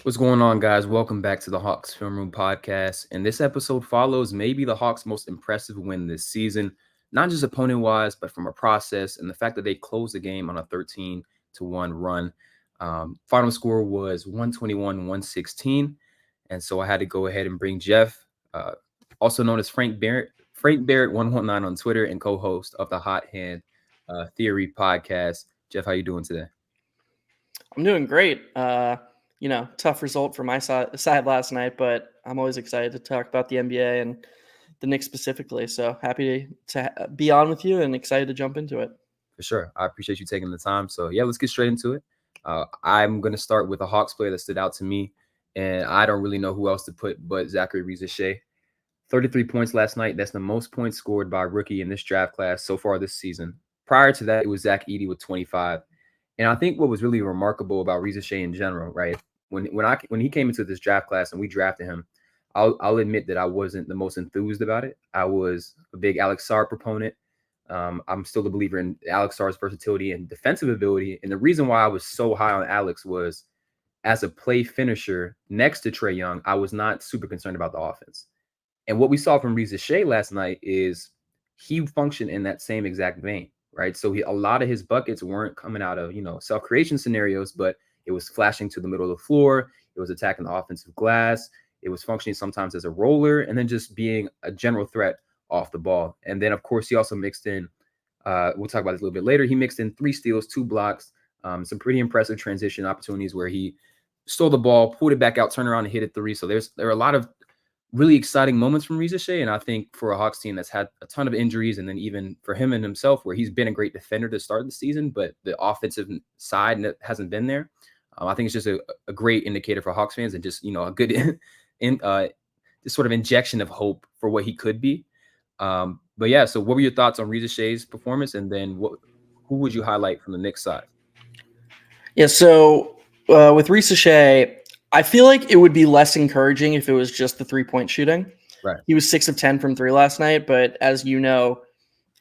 What's going on, guys? Welcome back to the Hawks Film Room podcast. And this episode follows maybe the Hawks' most impressive win this season, not just opponent-wise, but from a process and the fact that they closed the game on a 13-1 run. Final score was 121-116. And so I had to go ahead and bring Geoff, also known as Frank Barrett 119 on Twitter and co-host of the Hot Hand Theory podcast. Geoff, how you doing today? I'm doing great. Tough result for my side last night, but I'm always excited to talk about the NBA and the Knicks specifically. So happy to be on with you and excited to jump into it. For sure. I appreciate you taking the time. So, yeah, let's get straight into it. I'm going to start with a Hawks player that stood out to me, and I don't really know who else to put but Zaccharie Risacher. 33 points last night. That's the most points scored by a rookie in this draft class so far this season. Prior to that, it was Zach Edey with 25. And I think what was really remarkable about Risacher in general, right? When he came into this draft class and we drafted him, I'll admit that I wasn't the most enthused about it. I was a big Alex Sarr proponent. I'm still a believer in Alex Sarr's versatility and defensive ability. And the reason why I was so high on Alex was as a play finisher next to Trae Young, I was not super concerned about the offense. And what we saw from Risacher last night is he functioned in that same exact vein, right? So a lot of his buckets weren't coming out of, self-creation scenarios, but it was flashing to the middle of the floor. It was attacking the offensive glass. It was functioning sometimes as a roller and then just being a general threat off the ball. And then, of course, he also mixed in, we'll talk about this a little bit later, he mixed in 3 steals, 2 blocks, some pretty impressive transition opportunities where he stole the ball, pulled it back out, turned around and hit a 3. So there are a lot of really exciting moments from Risacher. And I think for a Hawks team that's had a ton of injuries, and then even for him and himself, where he's been a great defender to start the season, but the offensive side hasn't been there. I think it's just a great indicator for Hawks fans and just, a good this sort of injection of hope for what he could be. But yeah, so what were your thoughts on Risacher's performance? And then who would you highlight from the Knicks side? Yeah, so with Risacher, I feel like it would be less encouraging if it was just the 3-point shooting. Right. He was 6 of 10 from 3 last night, but as you know,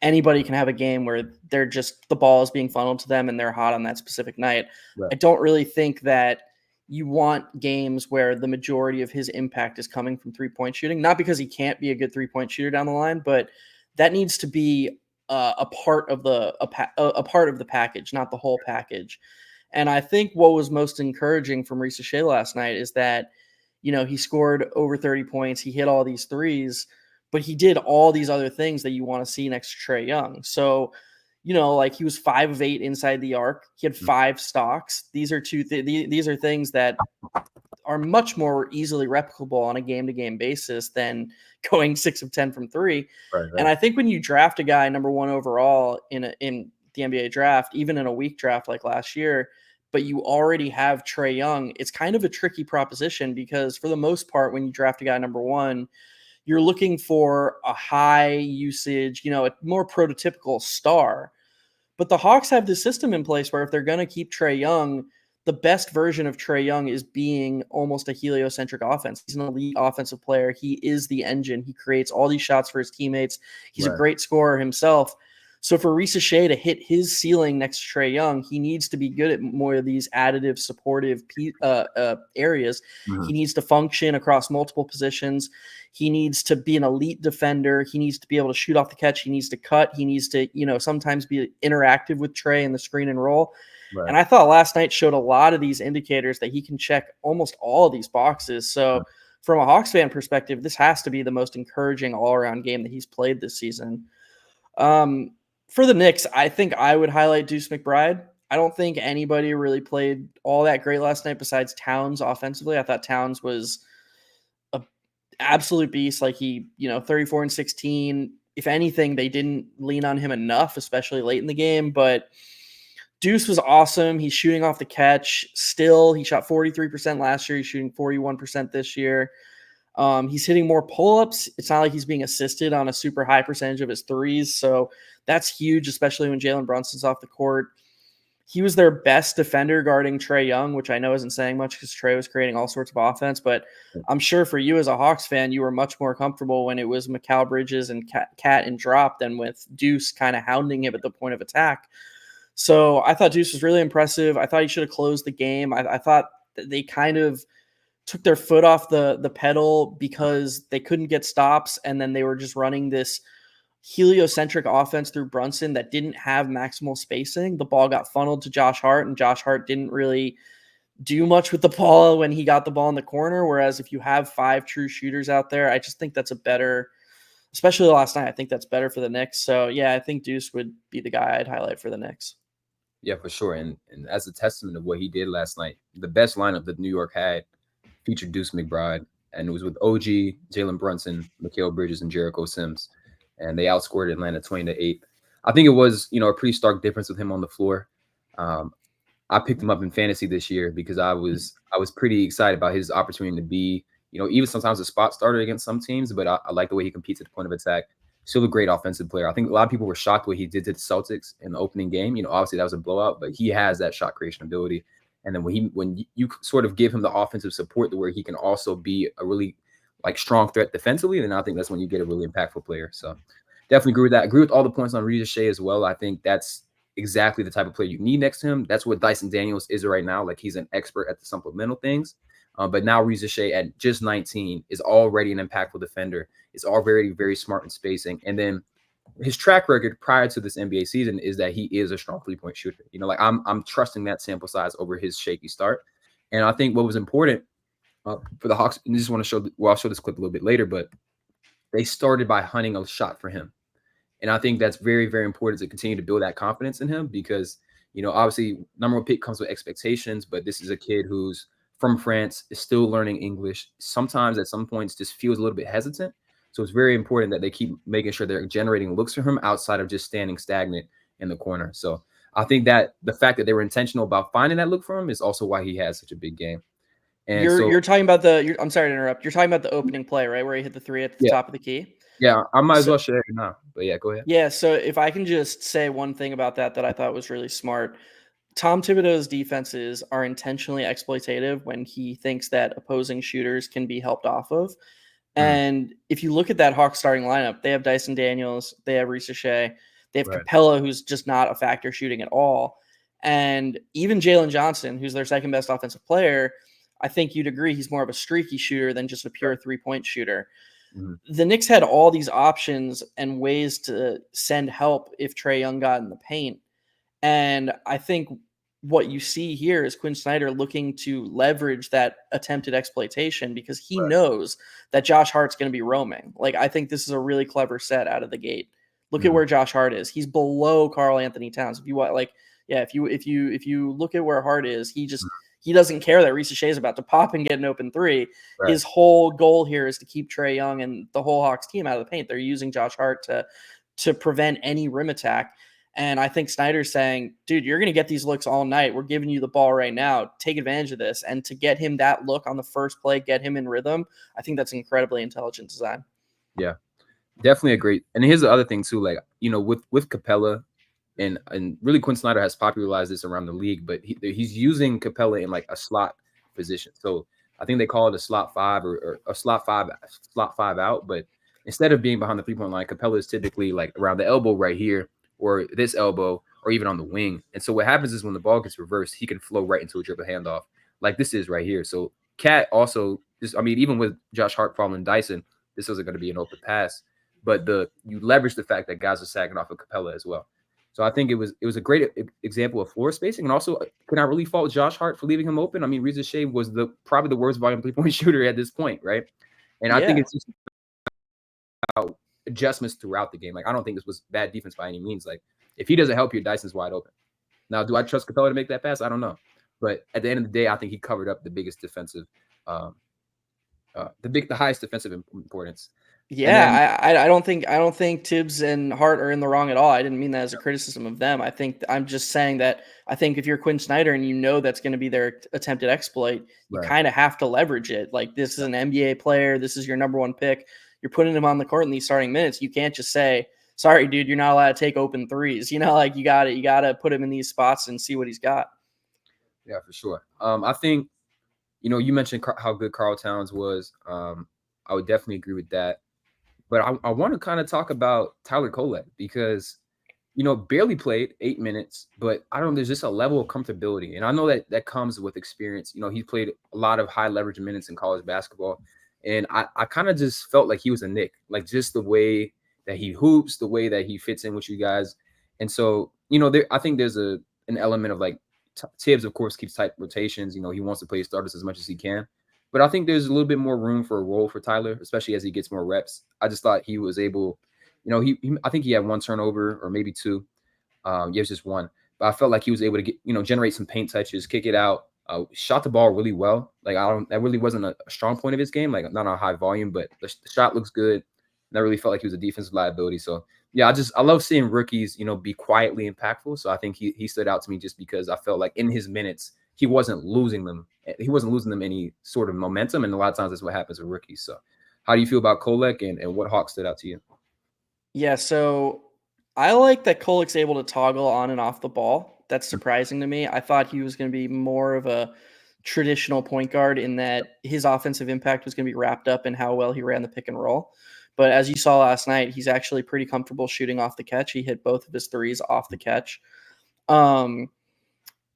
anybody can have a game where the ball is being funneled to them and they're hot on that specific night. Right. I don't really think that you want games where the majority of his impact is coming from 3-point shooting, not because he can't be a good 3-point shooter down the line, but that needs to be a part of the package, not the whole package. And I think what was most encouraging from Risacher last night is that, he scored over 30 points. He hit all these threes, but he did all these other things that you want to see next to Trae Young. So, he was 5 of 8 inside the arc. He had 5 stocks. These are these are things that are much more easily replicable on a game-to-game basis than going 6 of 10 from 3. Right. And I think when you draft a guy number 1 overall in the NBA draft, even in a weak draft like last year, but you already have Trae Young, it's kind of a tricky proposition because for the most part, when you draft a guy number 1, you're looking for a high usage, a more prototypical star. But the Hawks have this system in place where if they're going to keep Trae Young, the best version of Trae Young is being almost a heliocentric offense. He's an elite offensive player. He is the engine. He creates all these shots for his teammates. He's a great scorer himself. So for Risacher to hit his ceiling next to Trae Young, he needs to be good at more of these additive, supportive areas. Mm-hmm. He needs to function across multiple positions. He needs to be an elite defender. He needs to be able to shoot off the catch. He needs to cut. He needs to, sometimes be interactive with Trae in the screen and roll. Right. And I thought last night showed a lot of these indicators that he can check almost all of these boxes. So from a Hawks fan perspective, this has to be the most encouraging all-around game that he's played this season. For the Knicks, I think I would highlight Deuce McBride. I don't think anybody really played all that great last night besides Towns offensively. I thought Towns was an absolute beast. Like 34 and 16. If anything, they didn't lean on him enough, especially late in the game. But Deuce was awesome. He's shooting off the catch. Still, he shot 43% last year. He's shooting 41% this year. He's hitting more pull-ups. It's not like he's being assisted on a super high percentage of his threes. So that's huge, especially when Jalen Brunson's off the court. He was their best defender guarding Trae Young, which I know isn't saying much because Trae was creating all sorts of offense. But I'm sure for you as a Hawks fan, you were much more comfortable when it was Mikal Bridges and Cat and Drop than with Deuce kind of hounding him at the point of attack. So I thought Deuce was really impressive. I thought he should have closed the game. I thought they kind of took their foot off the pedal because they couldn't get stops, and then they were just running this heliocentric offense through Brunson that didn't have maximal spacing. The ball got funneled to Josh Hart, and Josh Hart didn't really do much with the ball when he got the ball in the corner. Whereas if you have 5 true shooters out there, I just think that's a better, especially last night, I think that's better for the Knicks. So yeah, I think Deuce would be the guy I'd highlight for the Knicks. Yeah, for sure. And as a testament of what he did last night, the best lineup that New York had featured Deuce McBride, and it was with OG, Jalen Brunson, Mikal Bridges, and Jericho Sims, and they outscored Atlanta 20-8. I think it was, a pretty stark difference with him on the floor. I picked him up in fantasy this year because I was pretty excited about his opportunity to be, even sometimes a spot starter against some teams, but I like the way he competes at the point of attack. Still a great offensive player. I think a lot of people were shocked what he did to the Celtics in the opening game. Obviously that was a blowout, but he has that shot creation ability. And then when you sort of give him the offensive support to where he can also be a really strong threat defensively, then I think that's when you get a really impactful player. So definitely agree with that. Agree with all the points on Risacher as well. I think that's exactly the type of player you need next to him. That's what Dyson Daniels is right now. He's an expert at the supplemental things. But now Risacher at just 19 is already an impactful defender. Is already very smart in spacing. And then his track record prior to this NBA season is that he is a strong three-point shooter. I'm trusting that sample size over his shaky start. And I think what was important for the Hawks, and I just want to show, I'll show this clip a little bit later, but they started by hunting a shot for him. And I think that's very, very important to continue to build that confidence in him because, obviously number one pick comes with expectations, but this is a kid who's from France, is still learning English. Sometimes at some points just feels a little bit hesitant. So it's very important that they keep making sure they're generating looks for him outside of just standing stagnant in the corner. So I think that the fact that they were intentional about finding that look for him is also why he has such a big game. And you're talking about I'm sorry to interrupt. You're talking about the opening play, right? Where he hit the 3 at the top of the key. Yeah, I might as well share it now. But yeah, go ahead. Yeah, so if I can just say one thing about that I thought was really smart. Tom Thibodeau's defenses are intentionally exploitative when he thinks that opposing shooters can be helped off of. And if you look at that Hawks starting lineup, they have Dyson Daniels, they have Risacher, they have Capella, who's just not a factor shooting at all. And even Jalen Johnson, who's their second best offensive player, I think you'd agree he's more of a streaky shooter than just a pure 3-point shooter. The Knicks had all these options and ways to send help if Trae Young got in the paint. And I think what you see here is Quinn Snyder looking to leverage that attempted exploitation because he knows that Josh Hart's going to be roaming. I think this is a really clever set out of the gate. Look at where Josh Hart is. He's below Karl Anthony Towns. If you want, if you look at where Hart is, he doesn't care that Risacher is about to pop and get an open 3. Right. His whole goal here is to keep Trae Young and the whole Hawks team out of the paint. They're using Josh Hart to prevent any rim attack. And I think Snyder's saying, dude, you're going to get these looks all night. We're giving you the ball right now. Take advantage of this. And to get him that look on the first play, get him in rhythm, I think that's incredibly intelligent design. Yeah, definitely agree. And here's the other thing too, with Capella, and really Quinn Snyder has popularized this around the league, but he's using Capella in a slot position. So I think they call it a slot 5 or a slot 5 out. But instead of being behind the 3-point line, Capella is typically around the elbow right here, or this elbow, or even on the wing. And so what happens is when the ball gets reversed, he can flow right into a dribble handoff like this is right here. So Cat also, even with Josh Hart following Dyson, this wasn't going to be an open pass. But you leverage the fact that guys are sagging off of Capella as well. So I think it was a great example of floor spacing. And also, can I really fault Josh Hart for leaving him open? I mean, Risacher was probably the worst volume 3-point shooter at this point, right? And I think it's just about adjustments throughout the game. I don't think this was bad defense by any means. If he doesn't help you, Dyson's wide open. Now, do I trust Capella to make that pass? I don't know. But at the end of the day, I think he covered up the biggest defensive, the highest defensive importance. Yeah, I don't think Tibbs and Hart are in the wrong at all. I didn't mean that as a criticism of them. I'm just saying that I think if you're Quinn Snyder and you know that's going to be their attempted exploit, you kind of have to leverage it. This is an NBA player. This is your number 1 pick. You're putting him on the court in these starting minutes. You can't just say, sorry, dude, you're not allowed to take open 3s. You got to put him in these spots and see what he's got. Yeah, for sure. I think, you mentioned how good Karl Towns was. I would definitely agree with that. But I want to kind of talk about Tyler Kolek because, barely played 8 minutes, but I don't know, there's just a level of comfortability. And I know that comes with experience. He played a lot of high leverage minutes in college basketball. And I kind of just felt like he was a Knick, like just the way that he hoops, the way that he fits in with you guys. And so, I think there's an element of like Tibbs, of course, keeps tight rotations. He wants to play starters as much as he can. But I think there's a little bit more room for a role for Tyler, especially as he gets more reps. I just thought he was able, I think he had one turnover or maybe two. Yeah, it was just one. But I felt like he was able to get, generate some paint touches, kick it out, shot the ball really well. Like that really wasn't a strong point of his game, like not on high volume, but the shot looks good. And I really felt like he was a defensive liability. So yeah, I love seeing rookies, be quietly impactful. So I think he stood out to me just because I felt like in his minutes he wasn't losing them. He wasn't losing them any sort of momentum, and a lot of times that's what happens with rookies. So how do you feel about Kolek and what Hawks stood out to you? Yeah, so I like that Kolek's able to toggle on and off the ball. That's surprising to me. I thought he was going to be more of a traditional point guard in that his offensive impact was going to be wrapped up in how well he ran the pick and roll. But as you saw last night, he's actually pretty comfortable shooting off the catch. He hit both of his threes off the catch.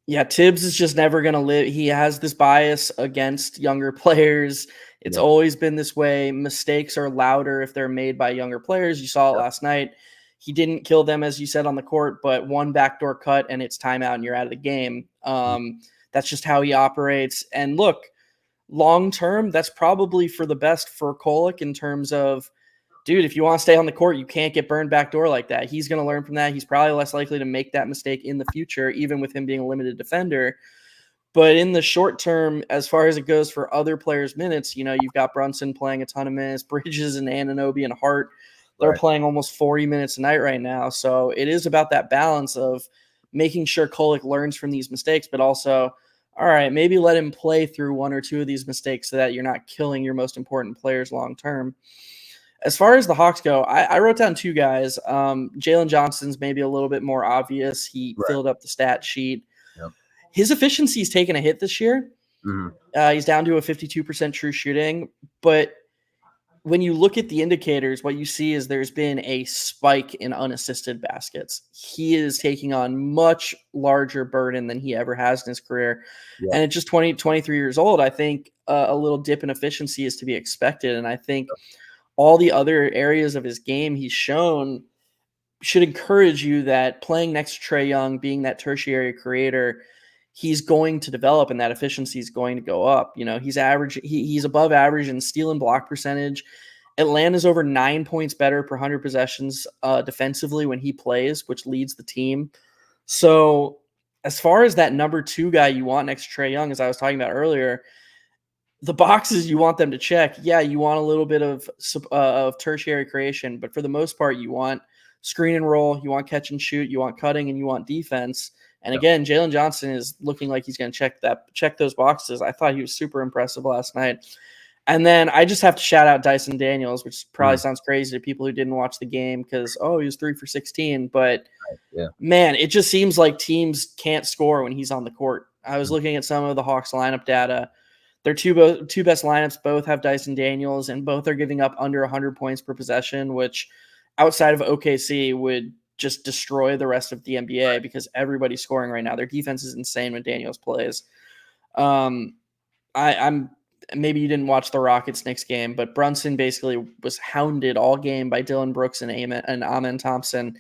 Yeah, Tibbs is just never going to live. He has this bias against younger players. It's always been this way. Mistakes are louder if they're made by younger players. You saw it last night. He didn't kill them, as you said, on the court, but one backdoor cut and it's timeout and you're out of the game. That's just how he operates. And look, long term, that's probably for the best for Kolek in terms of, dude, if you want to stay on the court, you can't get burned backdoor like that. He's going to learn from that. He's probably less likely to make that mistake in the future, even with him being a limited defender. But in the short term, as far as it goes for other players' minutes, you've got Brunson playing a ton of minutes, Bridges and Anunoby and Hart. They're playing almost 40 minutes a night right now. So it is about that balance of making sure Kolek learns from these mistakes, but also, all right, maybe let him play through one or two of these mistakes so that you're not killing your most important players long term. As far as the Hawks go, I wrote down two guys. Jalen Johnson's maybe a little bit more obvious. He filled up the stat sheet. Yep. His efficiency's taken a hit this year. He's down to a 52% true shooting. But when you look at the indicators, what you see is there's been a spike in unassisted baskets. He is taking on much larger burden than he ever has in his career. Yeah. And at just 23 years old, I think a little dip in efficiency is to be expected. And I think all the other areas of his game he's shown should encourage you that playing next to Trae Young, being that tertiary creator, he's going to develop and that efficiency is going to go up. He's above average in steal and block percentage. Atlanta's over 9 points better per 100 possessions defensively when he plays, which leads the team. So as far as that number two guy you want next to Trae Young, as I was talking about earlier, the boxes you want them to check, yeah, you want a little bit of tertiary creation, but for the most part, you want screen and roll, you want catch and shoot, you want cutting, and you want defense. And again, Jalen Johnson is looking like he's going to check those boxes. I thought he was super impressive last night. And then I just have to shout out Dyson Daniels, which probably sounds crazy to people who didn't watch the game because, he was 3 for 16. But, man, it just seems like teams can't score when he's on the court. I was looking at some of the Hawks lineup data. Their two best lineups both have Dyson Daniels, and both are giving up under 100 points per possession, which outside of OKC would just destroy the rest of the NBA because everybody's scoring right now. Their defense is insane when Daniels plays. I'm maybe you didn't watch the Rockets Knicks game, but Brunson basically was hounded all game by Dylan Brooks and Amen Thompson,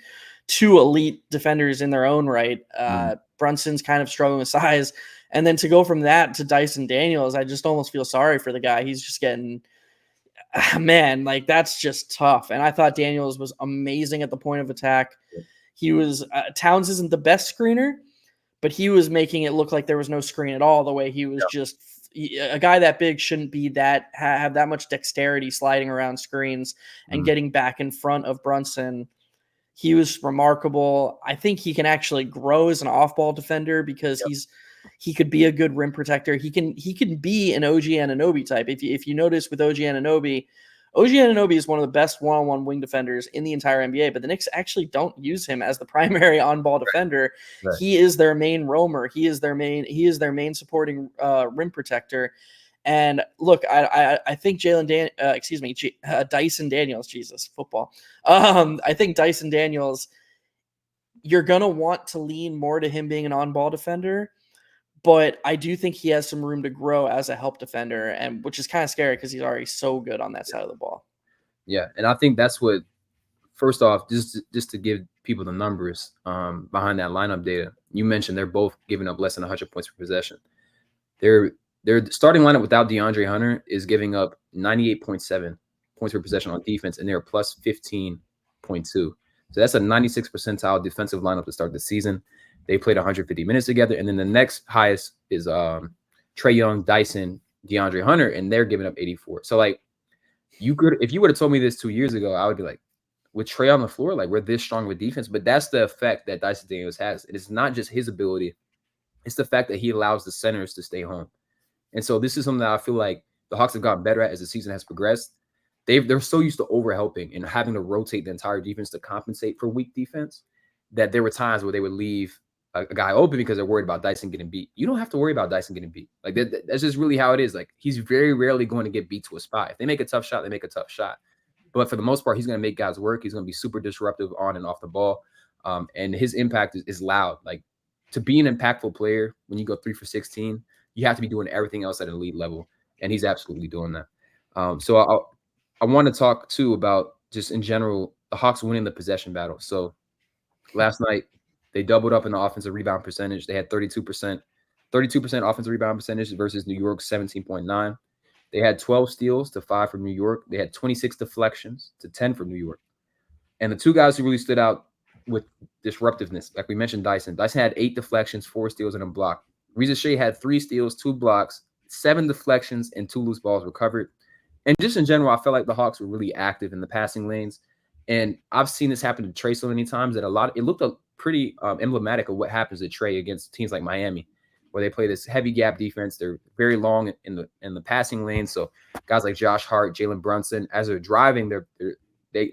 two elite defenders in their own right. Brunson's kind of struggling with size. And then to go from that to Dyson Daniels, I just almost feel sorry for the guy. He's just getting, man, like that's just tough. And I thought Daniels was amazing at the point of attack. He was, Towns isn't the best screener, but he was making it look like there was no screen at all. The way he was just, a guy that big shouldn't be have that much dexterity sliding around screens and getting back in front of Brunson. He was remarkable. I think he can actually grow as an off-ball defender because he could be a good rim protector. He can be an OG Anunoby type. If you notice with OG Anunoby is one of the best one-on-one wing defenders in the entire NBA, but the Knicks actually don't use him as the primary on-ball defender. Right. He is their main roamer. He is their main supporting rim protector. And look, I think Dyson Daniels, Jesus, football. I think Dyson Daniels, you're going to want to lean more to him being an on-ball defender. But I do think he has some room to grow as a help defender, and which is kind of scary because he's already so good on that side of the ball. Yeah, and I think that's what. First off, just to give people the numbers behind that lineup data, you mentioned they're both giving up less than 100 points per possession. Their starting lineup without DeAndre Hunter is giving up 98.7 points per possession on defense, and they're plus 15.2. So that's a 96th percentile defensive lineup to start the season. They played 150 minutes together, and then the next highest is Trae Young, Dyson, DeAndre Hunter, and they're giving up 84. So like, you could, if you would have told me this 2 years ago, I would be like, with Trae on the floor, like we're this strong with defense. But that's the effect that Dyson Daniels has. It is not just his ability; it's the fact that he allows the centers to stay home. And so this is something that I feel like the Hawks have gotten better at as the season has progressed. They're so used to overhelping and having to rotate the entire defense to compensate for weak defense that there were times where they would leave a guy open because they're worried about Dyson getting beat. You don't have to worry about Dyson getting beat. Like that's just really how it is. Like he's very rarely going to get beat to a spot. If they make a tough shot, they make a tough shot. But for the most part, he's going to make guys work. He's going to be super disruptive on and off the ball. And his impact is loud. Like to be an impactful player, when you go 3 for 16, you have to be doing everything else at an elite level. And he's absolutely doing that. So I want to talk too about just in general, the Hawks winning the possession battle. So last night, they doubled up in the offensive rebound percentage. They had 32% offensive rebound percentage versus New York's 17.9. They had 12 steals to 5 from New York. They had 26 deflections to 10 from New York. And the two guys who really stood out with disruptiveness, like we mentioned, Dyson had 8 deflections, 4 steals, and a block. Risacher had 3 steals, 2 blocks, 7 deflections, and 2 loose balls recovered. And just in general, I felt like the Hawks were really active in the passing lanes. And I've seen this happen to Trae so many times that it looked pretty emblematic of what happens to Trae against teams like Miami, where they play this heavy gap defense. They're very long in the passing lane. So guys like Josh Hart, Jalen Brunson, as they're driving, they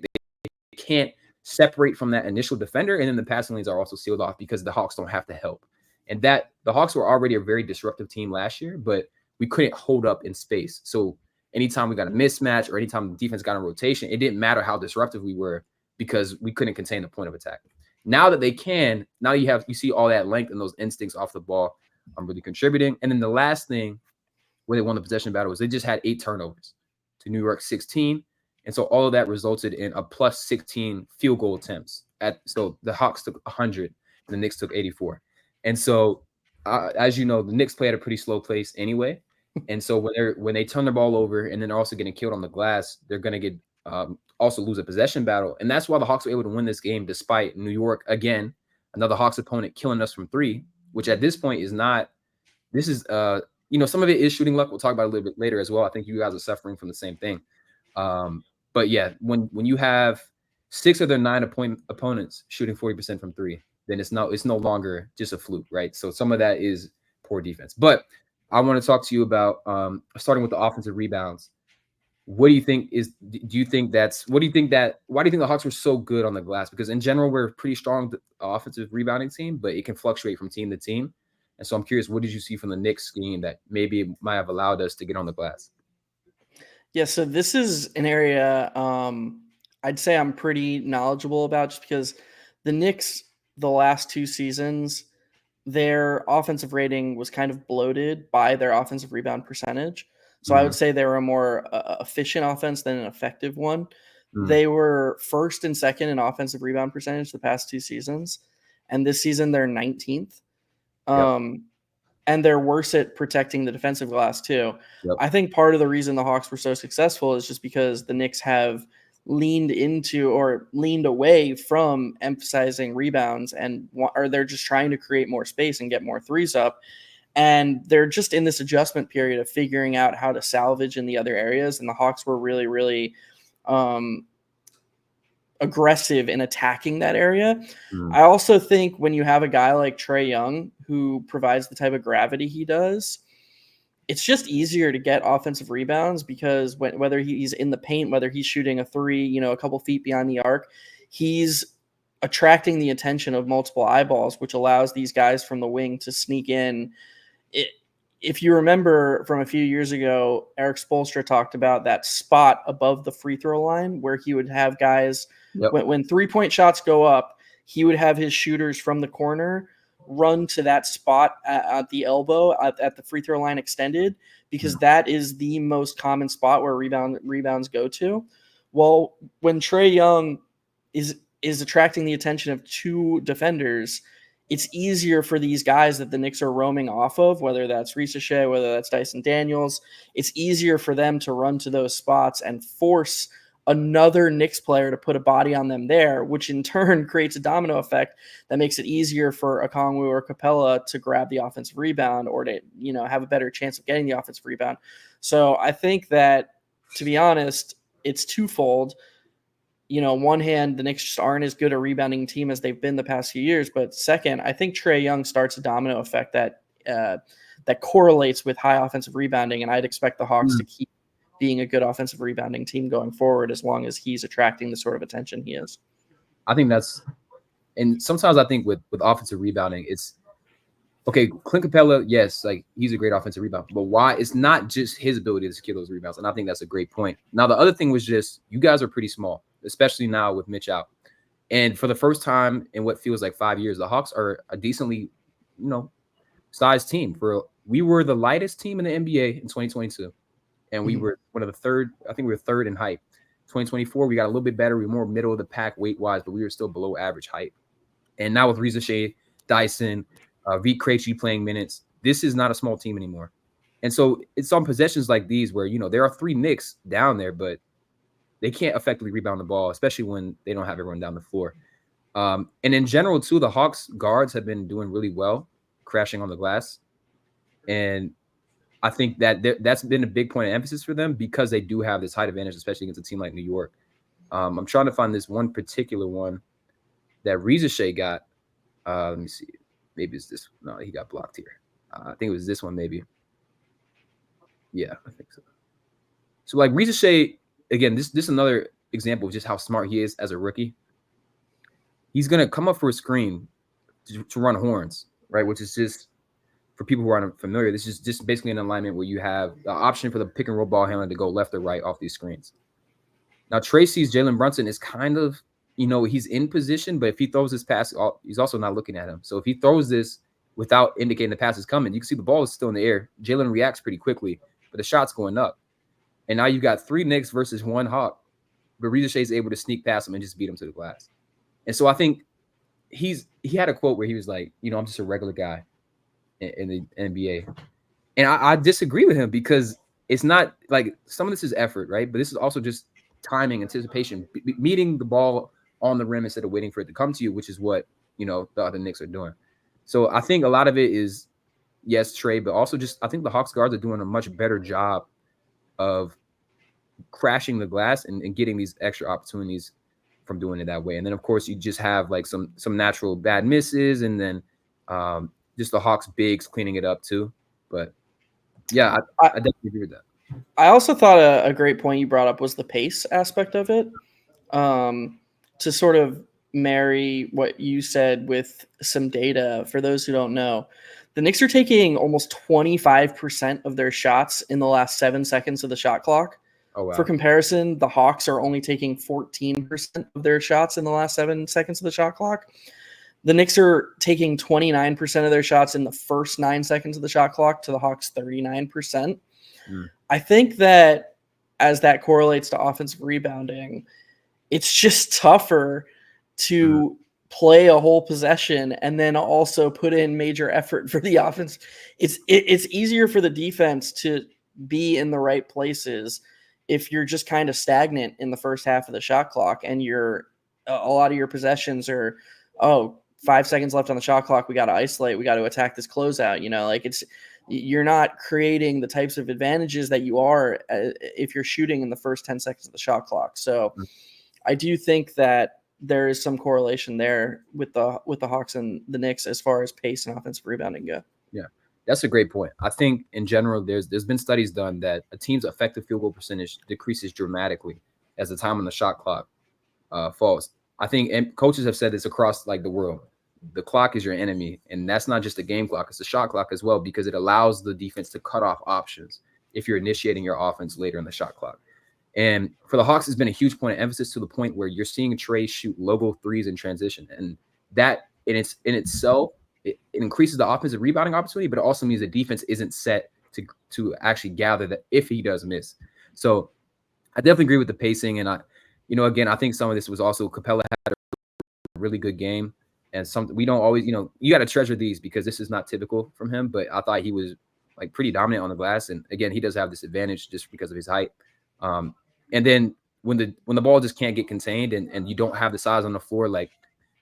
can't separate from that initial defender. And then the passing lanes are also sealed off because the Hawks don't have to help. And that the Hawks were already a very disruptive team last year, but we couldn't hold up in space. So anytime we got a mismatch or anytime the defense got a rotation, it didn't matter how disruptive we were because we couldn't contain the point of attack. Now that they can, now you see all that length and those instincts off the ball. I'm really contributing. And then the last thing where they won the possession battle was they just had 8 turnovers to New York 16. And so all of that resulted in a plus 16 field goal attempts. So the Hawks took 100 and the Knicks took 84. And so, as you know, the Knicks play at a pretty slow pace anyway. And so when they turn the ball over and then they're also getting killed on the glass, they're going to get also lose a possession battle. And that's why the Hawks were able to win this game despite New York, again, another Hawks opponent killing us from 3, which at this point is not – this is some of it is shooting luck. We'll talk about it a little bit later as well. I think you guys are suffering from the same thing. But, yeah, when you have 6 of their 9 opponents shooting 40% from 3, then it's no longer just a fluke, right? So some of that is poor defense. But I want to talk to you about starting with the offensive rebounds. What do you think why do you think the Hawks were so good on the glass? Because in general, we're a pretty strong offensive rebounding team, but it can fluctuate from team to team. And so I'm curious, what did you see from the Knicks scheme that maybe might have allowed us to get on the glass? Yeah, so this is an area I'd say I'm pretty knowledgeable about just because the Knicks, the last 2 seasons, their offensive rating was kind of bloated by their offensive rebound percentage. So I would say they were a more efficient offense than an effective one. They were first and second in offensive rebound percentage the past 2 seasons. And this season they're 19th. And they're worse at protecting the defensive glass too. I think part of the reason the Hawks were so successful is just because the Knicks have leaned into or leaned away from emphasizing rebounds or they're just trying to create more space and get more threes up. And they're just in this adjustment period of figuring out how to salvage in the other areas. And the Hawks were really, really aggressive in attacking that area. I also think when you have a guy like Trae Young who provides the type of gravity he does, it's just easier to get offensive rebounds because whether he's in the paint, whether he's shooting a 3, a couple feet behind the arc, he's attracting the attention of multiple eyeballs, which allows these guys from the wing to sneak in. If you remember from a few years ago, Eric Spoelstra talked about that spot above the free throw line where he would have guys when 3-point shots go up, he would have his shooters from the corner run to that spot at the elbow at the free throw line extended, because that is the most common spot where rebounds go to. Well, when Trae Young is attracting the attention of two defenders, it's easier for these guys that the Knicks are roaming off of, whether that's Risacher, whether that's Dyson Daniels. It's easier for them to run to those spots and force another Knicks player to put a body on them there, which in turn creates a domino effect that makes it easier for Okongwu or Capella to grab the offensive rebound or to, have a better chance of getting the offensive rebound. So I think that, to be honest, it's twofold. On one hand, the Knicks just aren't as good a rebounding team as they've been the past few years. But second, I think Trae Young starts a domino effect that correlates with high offensive rebounding, and I'd expect the Hawks to keep being a good offensive rebounding team going forward as long as he's attracting the sort of attention he is. I think and sometimes I think with offensive rebounding, it's okay. Clint Capella, yes, like he's a great offensive rebounder, but why? It's not just his ability to secure those rebounds, and I think that's a great point. Now, the other thing was just you guys are pretty small, especially now with Mitch out, and for the first time in what feels like 5 years, the Hawks are a decently, sized team. We were the lightest team in the NBA in 2022. And we were one of the third. I think we were third in height. 2024, we got a little bit better. We were more middle of the pack weight-wise, but we were still below average height. And now with Risacher, Dyson, V. Krejci playing minutes, this is not a small team anymore. And so it's on possessions like these where, there are three Knicks down there, but they can't effectively rebound the ball, especially when they don't have everyone down the floor. And in general, too, the Hawks guards have been doing really well, crashing on the glass. And I think that's been a big point of emphasis for them because they do have this height advantage, especially against a team like New York. I'm trying to find this one particular one that Risacher got. Let me see. Maybe it's this. No, he got blocked here. I think it was this one, maybe. Yeah, I think so. So, like Risacher, again, this is another example of just how smart he is as a rookie. He's going to come up for a screen to run horns, right, which is just, for people who aren't familiar, this is just basically an alignment where you have the option for the pick and roll ball handler to go left or right off these screens. Now, Trae sees Jalen Brunson is kind of, he's in position, but if he throws this pass, he's also not looking at him. So if he throws this without indicating the pass is coming, you can see the ball is still in the air. Jalen reacts pretty quickly, but the shot's going up. And now you've got three Knicks versus one Hawk, but Risacher is able to sneak past him and just beat him to the glass. And so I think he had a quote where he was like, I'm just a regular guy in the NBA. And I disagree with him because it's not like some of this is effort, right? But this is also just timing, anticipation, meeting the ball on the rim instead of waiting for it to come to you, which is what, the other Knicks are doing. So I think a lot of it is, yes, Trae, but also just I think the Hawks guards are doing a much better job of crashing the glass and getting these extra opportunities from doing it that way. And then, of course, you just have like some natural bad misses and then just the Hawks bigs cleaning it up too. But yeah, I definitely agree with that. I also thought a great point you brought up was the pace aspect of it. To sort of marry what you said with some data, for those who don't know, the Knicks are taking almost 25% of their shots in the last 7 seconds of the shot clock. Oh, wow. For comparison, the Hawks are only taking 14% of their shots in the last 7 seconds of the shot clock. The Knicks are taking 29% of their shots in the first 9 seconds of the shot clock to the Hawks 39%. I think that as that correlates to offensive rebounding, it's just tougher to play a whole possession and then also put in major effort for the offense. It's easier for the defense to be in the right places if you're just kind of stagnant in the first half of the shot clock and a lot of your possessions are, 5 seconds left on the shot clock. We got to isolate. We got to attack this closeout. You're not creating the types of advantages that you are if you're shooting in the first 10 seconds of the shot clock. So I do think that there is some correlation there with the Hawks and the Knicks as far as pace and offensive rebounding go. Yeah, that's a great point. I think in general, there's been studies done that a team's effective field goal percentage decreases dramatically as the time on the shot clock falls. I think, and coaches have said this across like the world, the clock is your enemy. And that's not just a game clock, it's a shot clock as well, because it allows the defense to cut off options if you're initiating your offense later in the shot clock. And for the Hawks, it's been a huge point of emphasis to the point where you're seeing Trae shoot logo threes in transition. And that in itself, it increases the offensive rebounding opportunity, but it also means the defense isn't set to actually gather that if he does miss. So I definitely agree with the pacing. And again, I think some of this was also Capella had a really good game. And we don't always, you got to treasure these because this is not typical from him. But I thought he was like pretty dominant on the glass. And again, he does have this advantage just because of his height. And then when the ball just can't get contained and you don't have the size on the floor, like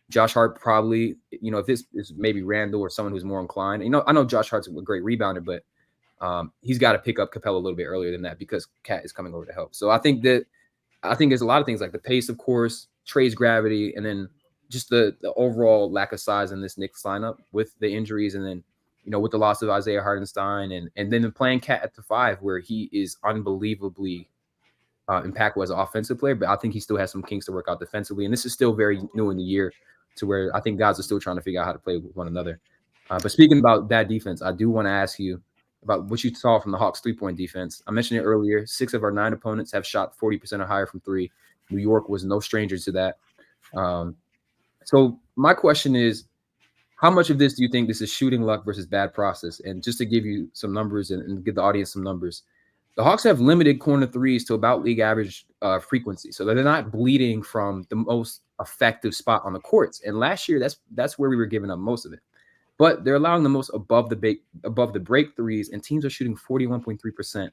Josh Hart probably, if this is maybe Randall or someone who's more inclined, I know Josh Hart's a great rebounder, but he's got to pick up Capella a little bit earlier than that because Cat is coming over to help. So I think there's a lot of things like the pace, of course, Trae's gravity, and then just the overall lack of size in this Knicks lineup with the injuries, and then with the loss of Isaiah Hartenstein, and then playing Cat at the 5 where he is unbelievably impactful as an offensive player, but I think he still has some kinks to work out defensively. And this is still very new in the year to where I think guys are still trying to figure out how to play with one another. But speaking about that defense, I do want to ask you about what you saw from the Hawks 3-point defense. I mentioned it earlier. 6 of our 9 opponents have shot 40% or higher from 3. New York was no stranger to that. So my question is, how much of this do you think this is shooting luck versus bad process? And just to give you some numbers and give the audience some numbers, the Hawks have limited corner threes to about league average frequency. So they're not bleeding from the most effective spot on the courts. And last year, that's where we were giving up most of it. But they're allowing the most above the break threes, and teams are shooting 41.3%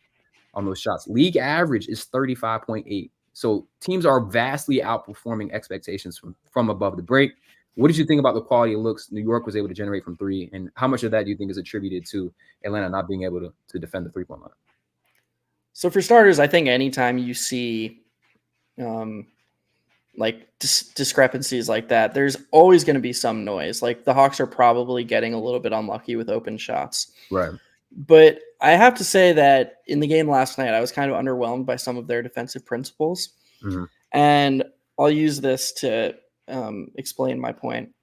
on those shots. League average is 35.8. So teams are vastly outperforming expectations from above the break. What did you think about the quality of looks New York was able to generate from 3? And how much of that do you think is attributed to Atlanta not being able to defend the 3-point line? So for starters, I think anytime you see discrepancies like that, there's always going to be some noise. Like the Hawks are probably getting a little bit unlucky with open shots. Right. But I have to say that in the game last night, I was kind of underwhelmed by some of their defensive principles. Mm-hmm. And I'll use this to explain my point.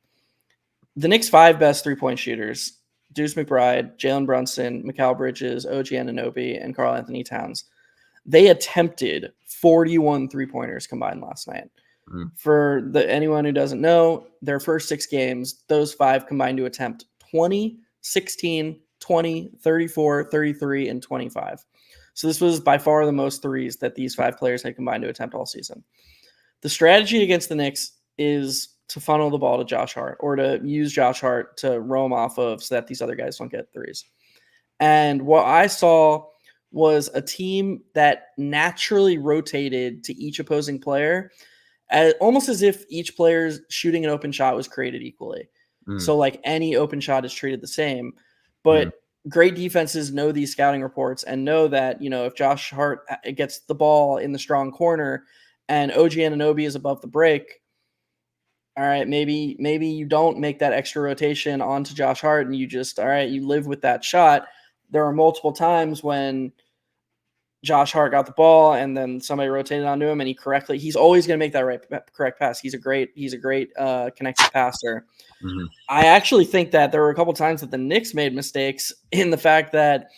The Knicks' 5 best 3-point shooters, Deuce McBride, Jalen Brunson, Mikal Bridges, OG Anunoby, and Karl Anthony Towns, they attempted 41 3-pointers combined last night. For anyone who doesn't know, their first 6 games, those 5 combined to attempt 20, 16, 20, 34, 33, and 25. So this was by far the most threes that these 5 players had combined to attempt all season. The strategy against the Knicks is to funnel the ball to Josh Hart, or to use Josh Hart to roam off of so that these other guys don't get threes. And what I saw was a team that naturally rotated to each opposing player, almost as if each player's shooting an open shot was created equally. So like any open shot is treated the same. But great defenses know these scouting reports and know that, if Josh Hart gets the ball in the strong corner and OG Anunoby is above the break, all right, maybe you don't make that extra rotation onto Josh Hart and you just, all right, you live with that shot. There are multiple times when Josh Hart got the ball and then somebody rotated onto him and he's always going to make that correct pass. He's a great connected passer. Mm-hmm. I actually think that there were a couple times that the Knicks made mistakes in the fact that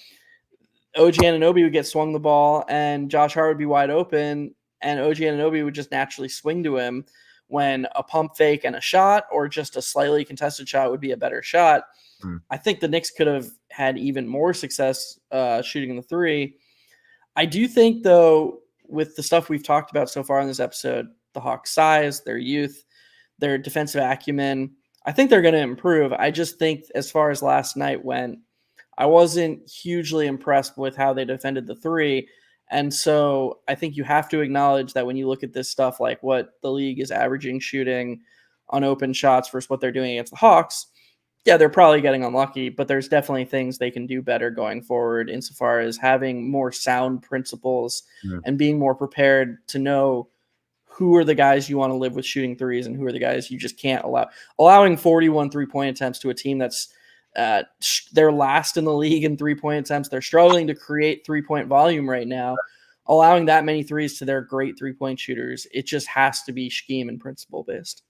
OG Anunoby would get swung the ball and Josh Hart would be wide open and OG Anunoby would just naturally swing to him when a pump fake and a shot or just a slightly contested shot would be a better shot. I think the Knicks could have had even more success shooting the 3. I do think, though, with the stuff we've talked about so far in this episode, the Hawks' size, their youth, their defensive acumen, I think they're going to improve. I just think as far as last night went, I wasn't hugely impressed with how they defended the 3. And so I think you have to acknowledge that when you look at this stuff, like what the league is averaging shooting on open shots versus what they're doing against the Hawks, yeah, they're probably getting unlucky, but there's definitely things they can do better going forward insofar as having more sound principles and being more prepared to know who are the guys you want to live with shooting threes and who are the guys you just can't allow. Allowing 41 3-point attempts to a team that's they're last in the league in 3-point attempts. They're struggling to create 3-point volume right now. Allowing that many threes to their great 3-point shooters, it just has to be scheme and principle based.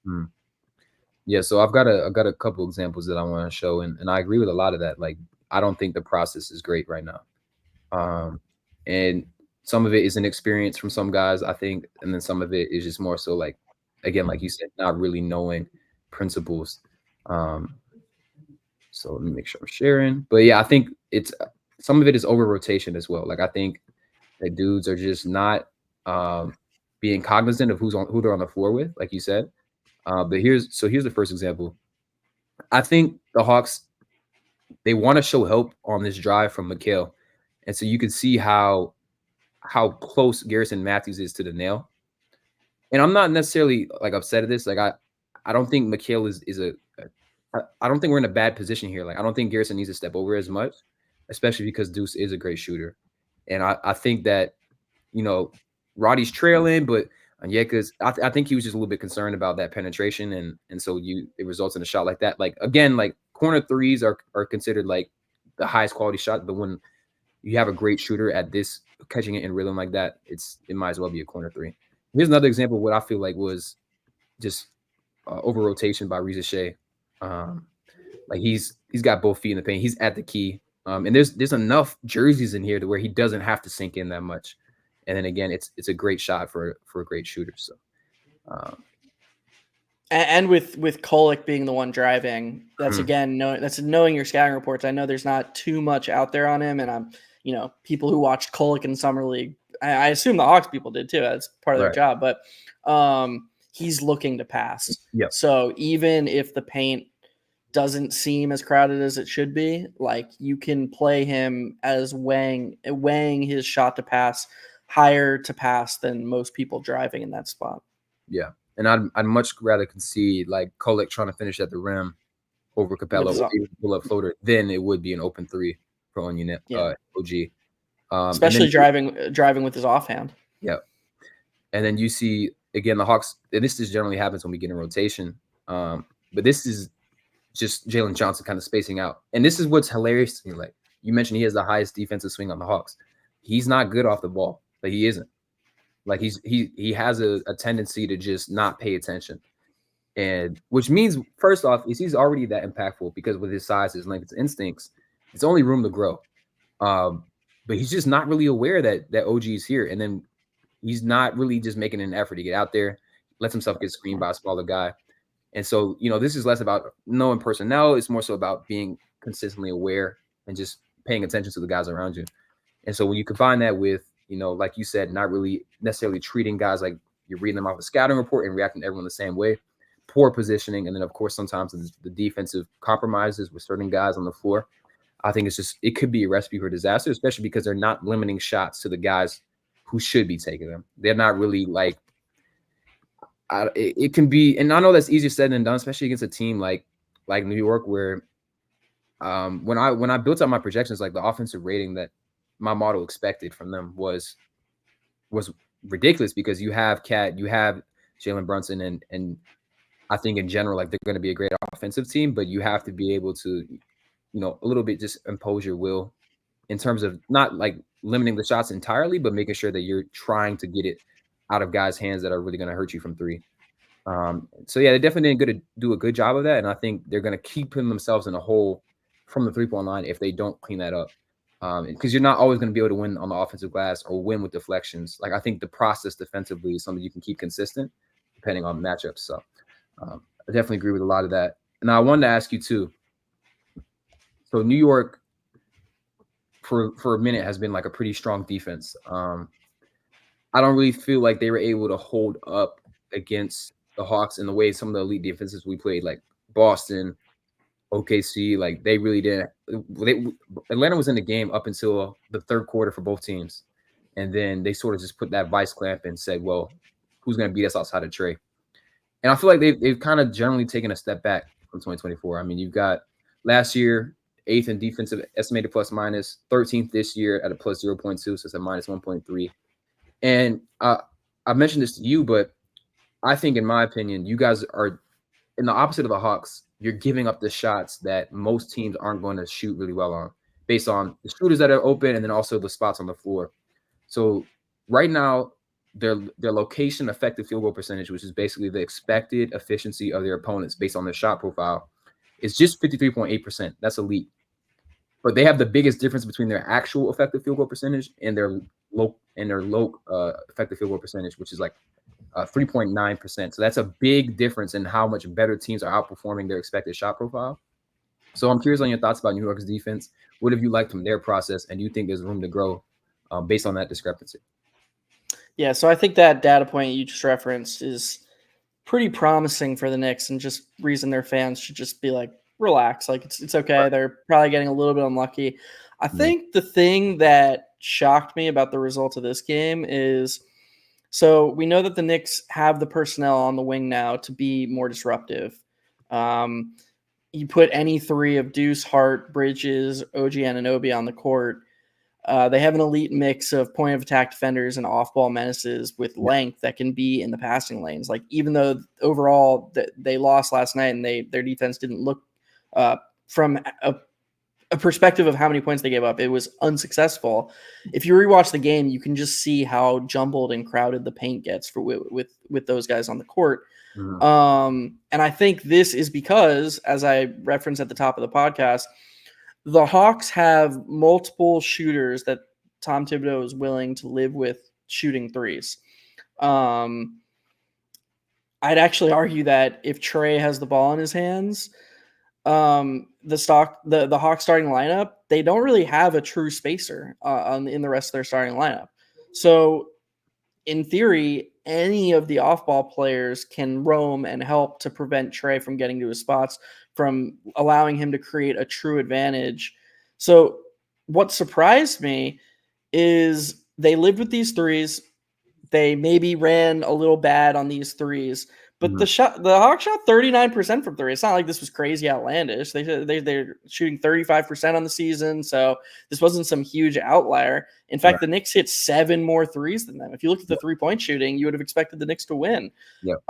Yeah, so I've got a couple examples that I want to show, and I agree with a lot of that. Like, I don't think the process is great right now, and some of it is an experience from some guys, I think, and then some of it is just more so like, again, like you said, not really knowing principles. So let me make sure I'm sharing. But yeah, I think it's some of it is over rotation as well. Like I think that dudes are just not being cognizant of who they're on the floor with, like you said. But here's the first example. I think the Hawks, they want to show help on this drive from Mikal. And so you can see how close Garrison Matthews is to the nail. And I'm not necessarily like upset at this. Like I don't think Mikal I don't think we're in a bad position here. Like I don't think Garrison needs to step over as much, especially because Deuce is a great shooter. And I think that, you know, Roddy's trailing, but Onyeka's I think he was just a little bit concerned about that penetration, and so it results in a shot like that. Like again, like corner threes are considered like the highest quality shot, but when you have a great shooter at this catching it in rhythm like that, it might as well be a corner three. Here's another example of what I feel like was just over rotation by Risacher. Like he's got both feet in the paint. He's at the key. And there's enough jerseys in here to where he doesn't have to sink in that much. And then again, it's a great shot for a great shooter. So, and with Kolek being the one driving, that's again knowing your scouting reports. I know there's not too much out there on him, and I'm people who watched Kolek in summer league. I assume the Hawks people did too. That's part of their job, but he's looking to pass. Yep. So even if the paint doesn't seem as crowded as it should be, like you can play him as weighing his shot to pass higher to pass than most people driving in that spot. Yeah. And I'd much rather concede like Kolek trying to finish at the rim over Capello or even pull up floater than it would be an open three for OG. Especially driving with his offhand. Yeah. And then you see again the Hawks, and this just generally happens when we get in rotation. But this is just Jalen Johnson kind of spacing out. And this is what's hilarious to me. Like you mentioned, he has the highest defensive swing on the Hawks. He's not good off the ball. Like he isn't. Like he has a tendency to just not pay attention. And which means, first off, is he's already that impactful because with his size, his length, his instincts, it's only room to grow. But he's just not really aware that OG is here. And then he's not really just making an effort to get out there, lets himself get screened by a smaller guy. And so, this is less about knowing personnel. It's more so about being consistently aware and just paying attention to the guys around you. And so when you combine that with, like you said, not really necessarily treating guys like you're reading them off a scouting report and reacting to everyone the same way, poor positioning. And then, of course, sometimes the defensive compromises with certain guys on the floor. I think it could be a recipe for disaster, especially because they're not limiting shots to the guys who should be taking them. They're not really like, it can be, and I know that's easier said than done, especially against a team like New York, where when I built out my projections, like the offensive rating that my model expected from them was ridiculous because you have Cat, you have Jalen Brunson, and I think in general, like they're going to be a great offensive team, but you have to be able to, a little bit just impose your will in terms of not like limiting the shots entirely, but making sure that you're trying to get it out of guys' hands that are really going to hurt you from three. So yeah, they're definitely going to do a good job of that. And I think they're going to keep putting themselves in a hole from the 3-point line if they don't clean that up. Because you're not always going to be able to win on the offensive glass or win with deflections. Like I think the process defensively is something you can keep consistent depending on matchups. So I definitely agree with a lot of that. And I wanted to ask you too. So New York for a minute has been like a pretty strong defense. I don't really feel like they were able to hold up against the Hawks in the way some of the elite defenses we played, like Boston, OKC, like they really didn't. Atlanta was in the game up until the third quarter for both teams. And then they sort of just put that vice clamp and said, well, who's going to beat us outside of Trae? And I feel like they've kind of generally taken a step back from 2024. I mean, you've got last year, 8th in defensive estimated plus minus, 13th this year at a plus 0.2, so it's a minus 1.3. And I mentioned this to you, but I think, in my opinion, you guys are in the opposite of the Hawks. You're giving up the shots that most teams aren't going to shoot really well on based on the shooters that are open and then also the spots on the floor. So right now, their location effective field goal percentage, which is basically the expected efficiency of their opponents based on their shot profile, is just 53.8%. That's elite. But they have the biggest difference between their actual effective field goal percentage and their low effective field goal percentage, which is like 3.9%. So that's a big difference in how much better teams are outperforming their expected shot profile. So I'm curious on your thoughts about New York's defense. What have you liked from their process, and do you think there's room to grow based on that discrepancy? Yeah, so I think that data point you just referenced is pretty promising for the Knicks, and just reason their fans should just be like, relax. Like, it's okay. Right. They're probably getting a little bit unlucky. I think the thing that shocked me about the result of this game is, so we know that the Knicks have the personnel on the wing now to be more disruptive. You put any three of Deuce, Hart, Bridges, OG Anunoby on the court. They have an elite mix of point of attack defenders and off ball menaces with length that can be in the passing lanes. Like, even though overall they lost last night and their defense didn't look from a perspective of how many points they gave up, it was unsuccessful. If you rewatch the game, you can just see how jumbled and crowded the paint gets with those guys on the court. And I think this is because, as I referenced at the top of the podcast, the Hawks have multiple shooters that Tom Thibodeau is willing to live with shooting threes. I'd actually argue that if Trae has the ball in his hands, the Hawks starting lineup, they don't really have a true spacer in the rest of their starting lineup. So in theory, any of the off-ball players can roam and help to prevent Trae from getting to his spots, from allowing him to create a true advantage. So what surprised me is they lived with these threes. They maybe ran a little bad on these threes, but the Hawks shot 39% from three. It's not like this was crazy outlandish. They're shooting 35% on the season, so this wasn't some huge outlier. In fact, the Knicks hit 7 more threes than them. If you look at the 3-point shooting, you would have expected the Knicks to win.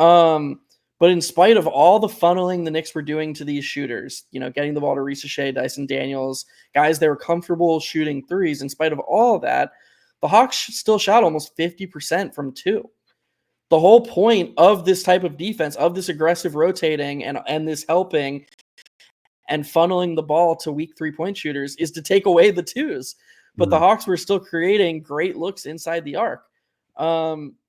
But in spite of all the funneling the Knicks were doing to these shooters, getting the ball to Risacher, Dyson Daniels, guys they were comfortable shooting threes, in spite of all of that, the Hawks still shot almost 50% from two. The whole point of this type of defense, of this aggressive rotating and this helping and funneling the ball to weak 3-point shooters, is to take away the twos. But the Hawks were still creating great looks inside the arc.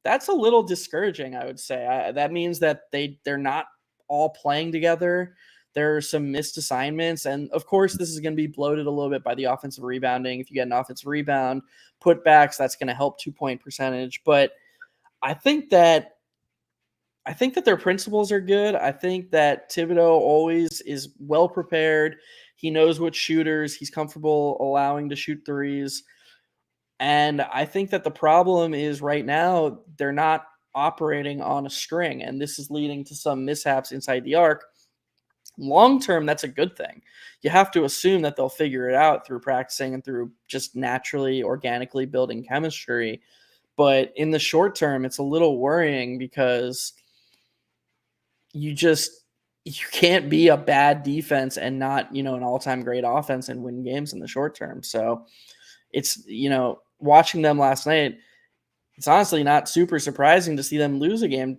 That's a little discouraging, I would say. That means that they're not all playing together. There are some missed assignments. And of course, this is going to be bloated a little bit by the offensive rebounding. If you get an offensive rebound, putbacks, that's going to help 2-point percentage. But I think that their principles are good. I think that Thibodeau always is well prepared. He knows what shooters he's comfortable allowing to shoot threes. And I think that the problem is right now they're not operating on a string, and this is leading to some mishaps inside the arc. Long term, that's a good thing. You have to assume that they'll figure it out through practicing and through just naturally, organically building chemistry. But in the short term, it's a little worrying because you can't be a bad defense and not, an all-time great offense and win games in the short term. So it's, watching them last night, it's honestly not super surprising to see them lose a game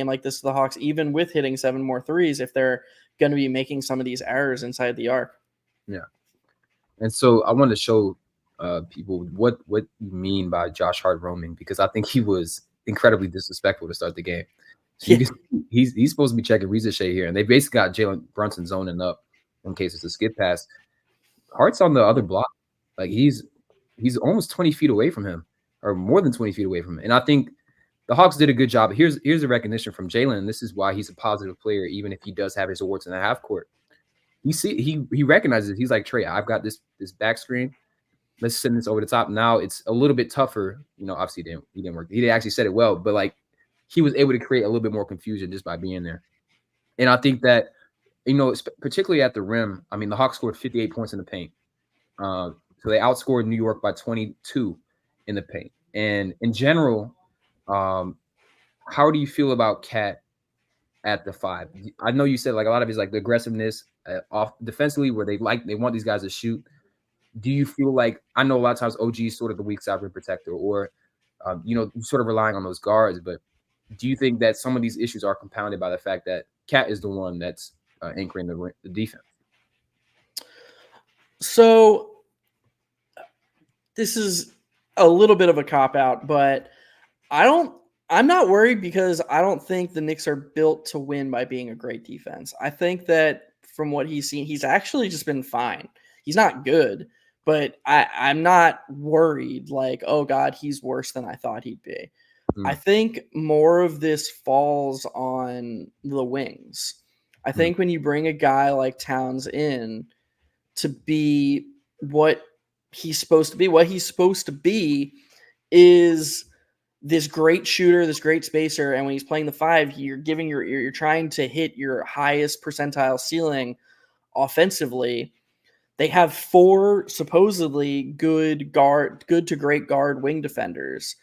like this to the Hawks, even with hitting 7 more threes, if they're going to be making some of these errors inside the arc. Yeah. And so I want to show people what you mean by Josh Hart roaming, because I think he was incredibly disrespectful to start the game. So he's supposed to be checking Risacher here, and they basically got Jalen Brunson zoning up in case it's a skip pass. Hart's on the other block. Like, he's almost 20 feet away from him, or more than 20 feet away from him. And I think the Hawks did a good job. Here's the recognition from Jalen, and this is why he's a positive player, even if he does have his awards in the half court. He recognizes, he's like, Trae, I've got this back screen. Let's send this over the top. Now it's a little bit tougher. Obviously he didn't work. He actually said it well, but like, he was able to create a little bit more confusion just by being there. And I think that, particularly at the rim, I mean, the Hawks scored 58 points in the paint. So they outscored New York by 22 in the paint. And in general, how do you feel about Cat at the 5? I know you said, like, a lot of his, like, the aggressiveness off defensively, where they want these guys to shoot. Do you feel like, I know a lot of times OG is sort of the weak side rim protector, or sort of relying on those guards, but do you think that some of these issues are compounded by the fact that Cat is the one that's anchoring the defense? So this is a little bit of a cop-out, but I I'm not worried because I don't think the Knicks are built to win by being a great defense. I think that from what he's seen, he's actually just been fine. He's not good, but I'm not worried like, oh God, he's worse than I thought he'd be. I think more of this falls on the wings. I think when you bring a guy like Towns in to be what he's supposed to be, is this great shooter, this great spacer, and when he's playing the five, you're trying to hit your highest percentile ceiling offensively. They have 4 supposedly good to great guard wing defenders.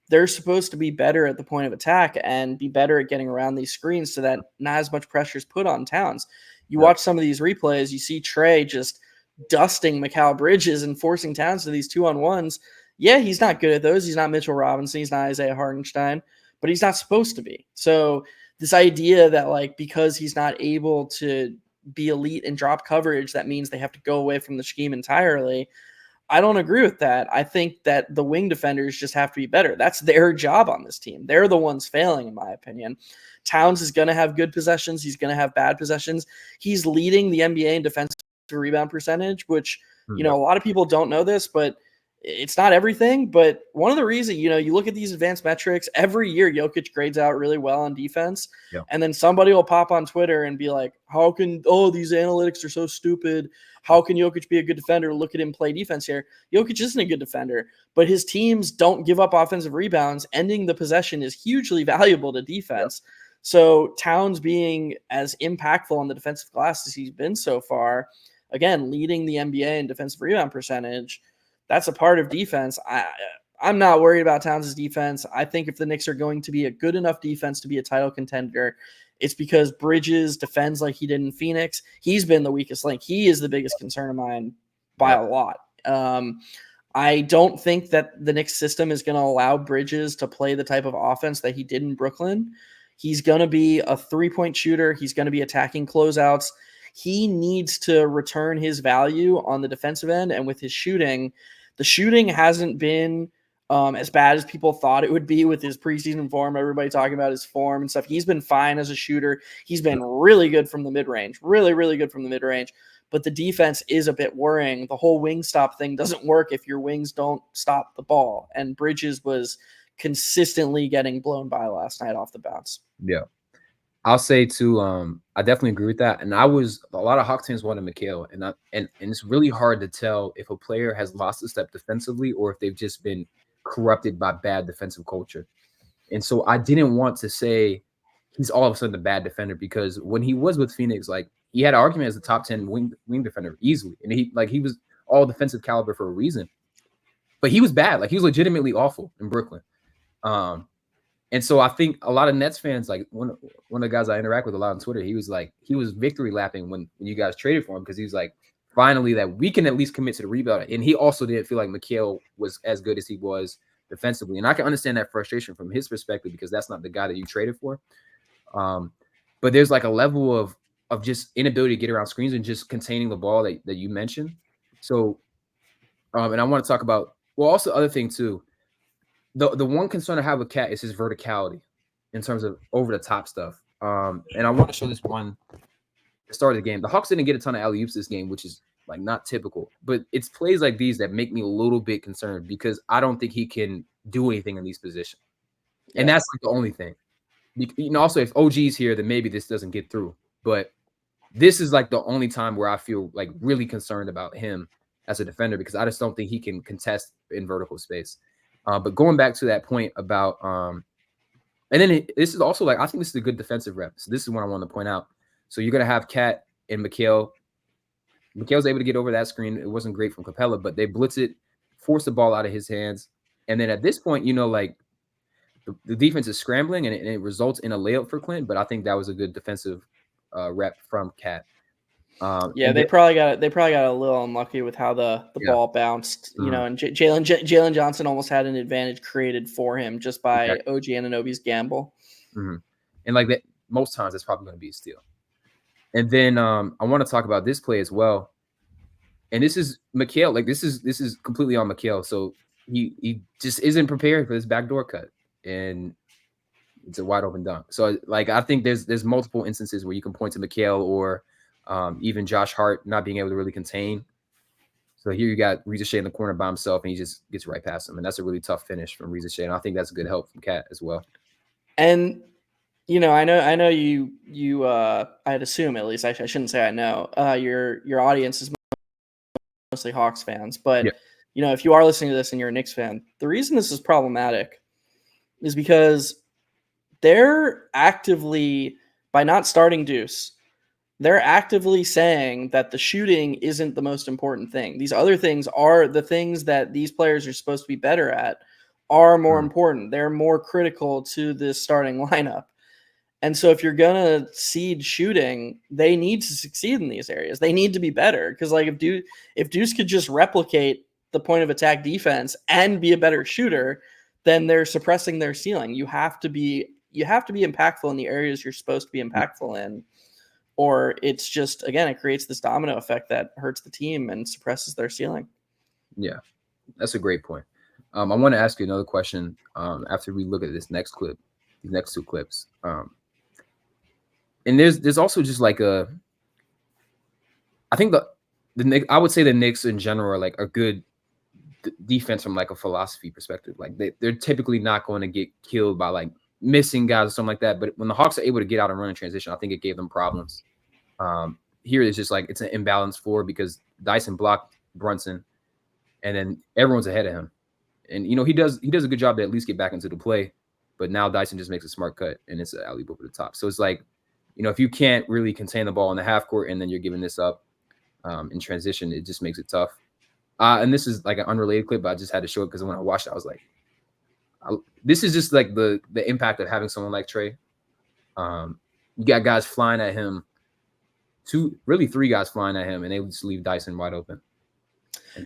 They're supposed to be better at the point of attack and be better at getting around these screens so that not as much pressure is put on Towns. You watch some of these replays, you see Trae just dusting Mikal Bridges and forcing Towns to these 2-on-1s. Yeah, he's not good at those. He's not Mitchell Robinson. He's not Isaiah Hartenstein, but he's not supposed to be. So this idea that like because he's not able to be elite in drop coverage, that means they have to go away from the scheme entirely. I don't agree with that. I think that the wing defenders just have to be better. That's their job on this team. They're the ones failing, in my opinion. Towns is going to have good possessions. He's going to have bad possessions. He's leading the NBA in defensive rebound percentage, which, a lot of people don't know this, but it's not everything. But one of the reasons, you look at these advanced metrics, every year Jokic grades out really well on defense. Yeah. And then somebody will pop on Twitter and be like, these analytics are so stupid. How can Jokic be a good defender? Look at him play defense here. Jokic isn't a good defender, but his teams don't give up offensive rebounds. Ending the possession is hugely valuable to defense. Yeah. So Towns being as impactful on the defensive glass as he's been so far, again, leading the NBA in defensive rebound percentage, that's a part of defense. I'm not worried about Towns' defense. I think if the Knicks are going to be a good enough defense to be a title contender, it's because Bridges defends like he did in Phoenix. He's been the weakest link. He is the biggest concern of mine by a lot. I don't think that the Knicks system is going to allow Bridges to play the type of offense that he did in Brooklyn. He's going to be a three-point shooter. He's going to be attacking closeouts. He needs to return his value on the defensive end, and with his shooting, the shooting hasn't been as bad as people thought it would be with his preseason form. Everybody talking about his form and stuff. He's been fine as a shooter. He's been really good from the mid-range, really, really good from the mid-range. But the defense is a bit worrying. The whole wing stop thing doesn't work if your wings don't stop the ball. And Bridges was consistently getting blown by last night off the bounce. Yeah. I'll say too, I definitely agree with that. And a lot of Hawks fans wanted Mikal, and it's really hard to tell if a player has lost a step defensively or if they've just been corrupted by bad defensive culture. And so I didn't want to say he's all of a sudden a bad defender, because when he was with Phoenix, like he had an argument as a top 10 wing defender easily. And he was all defensive caliber for a reason. But he was bad. Like he was legitimately awful in Brooklyn. And so I think a lot of Nets fans, like one of the guys I interact with a lot on Twitter, he was victory lapping when you guys traded for him, because he was like, finally that we can at least commit to the rebound. And he also didn't feel like Mikal was as good as he was defensively. And I can understand that frustration from his perspective, because that's not the guy that you traded for. But there's like a level of just inability to get around screens and just containing the ball that you mentioned. So, and I want to talk about, also other thing too. The one concern I have with Cat is his verticality in terms of over the top stuff. And I want to show this one at the start of the game. The Hawks didn't get a ton of alley-oops this game, which is like not typical. But it's plays like these that make me a little bit concerned, because I don't think he can do anything in these positions. Yeah. And that's like the only thing. Also, if OG's here, then maybe this doesn't get through. But this is like the only time where I feel like really concerned about him as a defender, because I just don't think he can contest in vertical space. But going back to that point about, and then this is also like, I think this is a good defensive rep. So this is what I want to point out. So you're going to have Cat and Mikal. Mikal's able to get over that screen. It wasn't great from Capella, but they blitz it, force the ball out of his hands. And then at this point, like the defense is scrambling, and it results in a layup for Clint. But I think that was a good defensive rep from Cat. They probably got a little unlucky with how the ball bounced, and Jalen Johnson almost had an advantage created for him just by OG Anunoby's gamble. Mm-hmm. And like that, most times it's probably going to be a steal. And then I want to talk about this play as well. And this is Mikal. Like this is completely on Mikal. So he just isn't prepared for this backdoor cut. And It's a wide open dunk. So like I think there's multiple instances where you can point to Mikal or even Josh Hart not being able to really contain. So here you got Risacher in the corner by himself, and he just gets right past him, and that's a really tough finish from Risacher, and I think that's a good help from Cat as well. And I know you. I'd assume at least I shouldn't say I know. Your audience is mostly Hawks fans, but if you are listening to this and you're a Knicks fan, the reason this is problematic is because they're actively, by not starting Deuce, they're actively saying that the shooting isn't the most important thing. These other things are the things that these players are supposed to be better at are more important. They're more critical to this starting lineup. And so if you're going to seed shooting, they need to succeed in these areas. They need to be better because like if Deuce could just replicate the point of attack defense and be a better shooter, then they're suppressing their ceiling. You have to be impactful in the areas you're supposed to be impactful in, or it's just, again, it creates this domino effect that hurts the team and suppresses their ceiling. Yeah, that's a great point. I want to ask you another question after we look at this next clip, these next two clips. And there's also just like I think I would say the Knicks in general are like a good defense from like a philosophy perspective. Like they're typically not going to get killed by like missing guys or something like that. But when the Hawks are able to get out and run in transition, I think it gave them problems. Here it's just like it's an imbalanced floor because Dyson blocked Brunson, and then everyone's ahead of him. And he does a good job to at least get back into the play. But now Dyson just makes a smart cut and it's an alley-oop over the top. So it's like, if you can't really contain the ball in the half court and then you're giving this up in transition, it just makes it tough. And this is like an unrelated clip, but I just had to show it because when I watched it, I was like, this is just like the impact of having someone like Trae. You got guys flying at him, three guys flying at him, and they just leave Dyson wide open.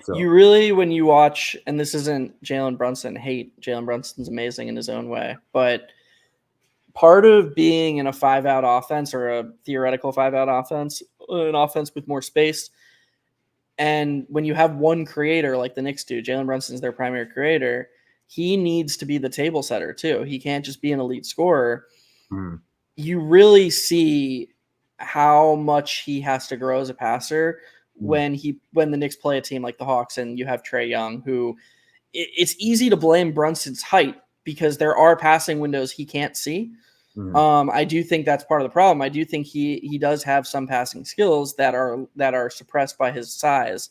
So, you really, when you watch, and this isn't Jalen Brunson hate, Jalen Brunson's amazing in his own way, but part of being in a 5-out offense or a theoretical 5-out offense, an offense with more space, and when you have one creator like the Knicks do, Jalen Brunson's their primary creator, he needs to be the table setter too. He can't just be an elite scorer. You really see how much he has to grow as a passer when the Knicks play a team like the Hawks and you have Trae Young, who it's easy to blame Brunson's height because there are passing windows he can't see. I do think that's part of the problem. I do think he does have some passing skills that are suppressed by his size,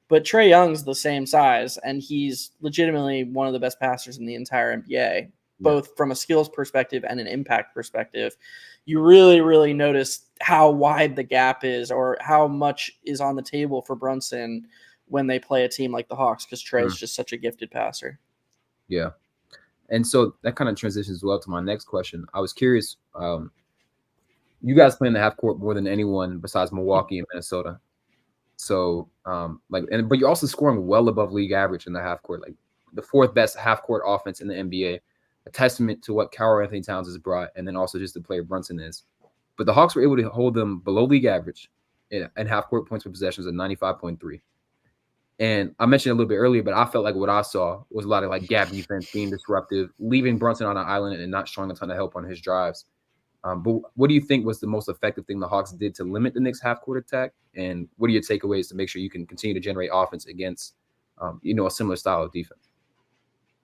but Trae Young's the same size and he's legitimately one of the best passers in the entire NBA, both from a skills perspective and an impact perspective. You really, really notice how wide the gap is or how much is on the table for Brunson when they play a team like the Hawks because Trae is just such a gifted passer. Yeah. And so that kind of transitions well to my next question. I was curious, you guys play in the half court more than anyone besides Milwaukee and Minnesota. So but you're also scoring well above league average in the half court, like the fourth best half court offense in the NBA, a testament to what Karl-Anthony Towns has brought, and then also just the player Brunson is. But the Hawks were able to hold them below league average and half court points per possessions at 95.3. And I mentioned a little bit earlier, but I felt like what I saw was a lot of like gap defense, being disruptive, leaving Brunson on an island and not showing a ton of help on his drives. But what do you think was the most effective thing the Hawks did to limit the Knicks half-court attack? And what are your takeaways to make sure you can continue to generate offense against, a similar style of defense?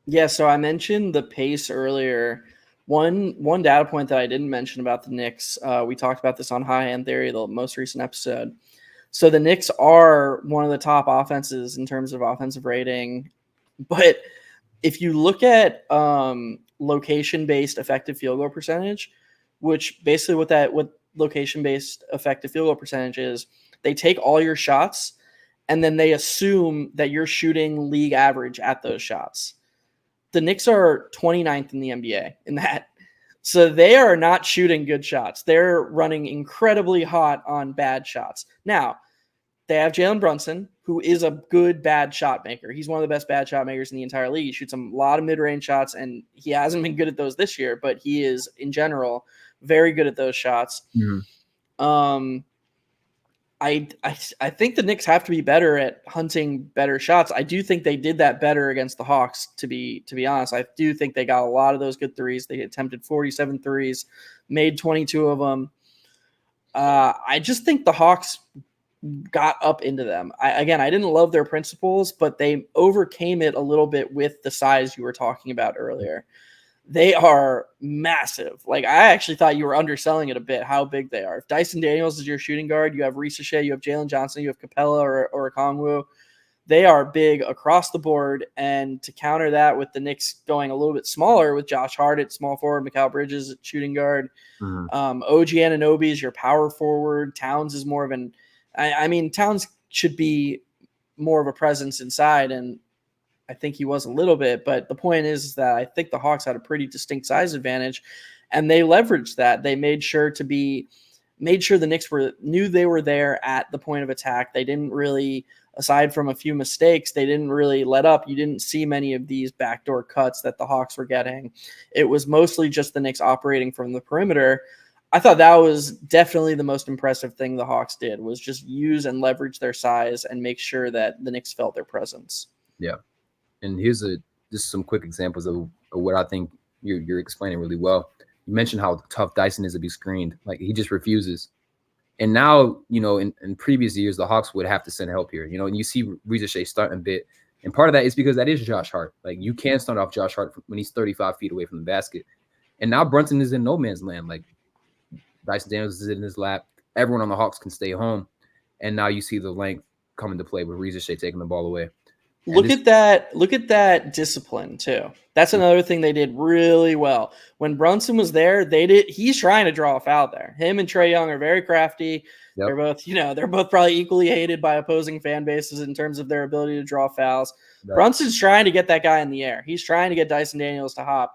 Yeah, so I mentioned the pace earlier. One data point that I didn't mention about the Knicks, we talked about this on High End Theory, the most recent episode. So the Knicks are one of the top offenses in terms of offensive rating. But if you look at location-based effective field goal percentage, which basically what location-based effective field goal percentage is, they take all your shots and then they assume that you're shooting league average at those shots. The Knicks are 29th in the NBA in that. So they are not shooting good shots. They're running incredibly hot on bad shots. Now, they have Jalen Brunson, who is a good bad shot maker. He's one of the best bad shot makers in the entire league. He shoots a lot of mid-range shots, and he hasn't been good at those this year, but he is, in general, very good at those shots. I I think the Knicks have to be better at hunting better shots. I do think they did that better against the Hawks, to be honest. I do think they got a lot of those good threes. They attempted 47 threes, made 22 of them. I just think the Hawks got up into them. I didn't love their principles, but they overcame it a little bit with the size you were talking about earlier. They are massive. Like, I actually thought you were underselling it a bit, how big they are. If Dyson Daniels is your shooting guard, you have Risacher, you have Jalen Johnson, you have Capella or Okongwu. They are big across the board. And to counter that with the Knicks going a little bit smaller with Josh Hart at small forward, Mikal Bridges at shooting guard, OG Anunoby is your power forward. Towns is more of an – Towns should be more of a presence inside, and I think he was a little bit, but the point is that I think the Hawks had a pretty distinct size advantage, and they leveraged that. They made sure the Knicks knew they were there at the point of attack. They didn't really, aside from a few mistakes, they didn't really let up. You didn't see many of these backdoor cuts that the Hawks were getting. It was mostly just the Knicks operating from the perimeter. I thought that was definitely the most impressive thing the Hawks did, was just use and leverage their size and make sure that the Knicks felt their presence. Yeah. And here's just some quick examples of what I think you're explaining really well. You mentioned how tough Dyson is to be screened. Like, he just refuses. And now, in previous years, the Hawks would have to send help here. And you see Risacher starting a bit. And part of that is because that is Josh Hart. Like, you can't start off Josh Hart when he's 35 feet away from the basket. And now Brunson is in no man's land. Like, Dyson Daniels is in his lap. Everyone on the Hawks can stay home. And now you see the length come into play with Risacher taking the ball away. Look at that discipline too. That's another thing they did really well. When Brunson was there, he's trying to draw a foul there. Him and Trae Young are very crafty. Yep. They're both probably equally hated by opposing fan bases in terms of their ability to draw fouls. Right. Brunson's trying to get that guy in the air. He's trying to get Dyson Daniels to hop.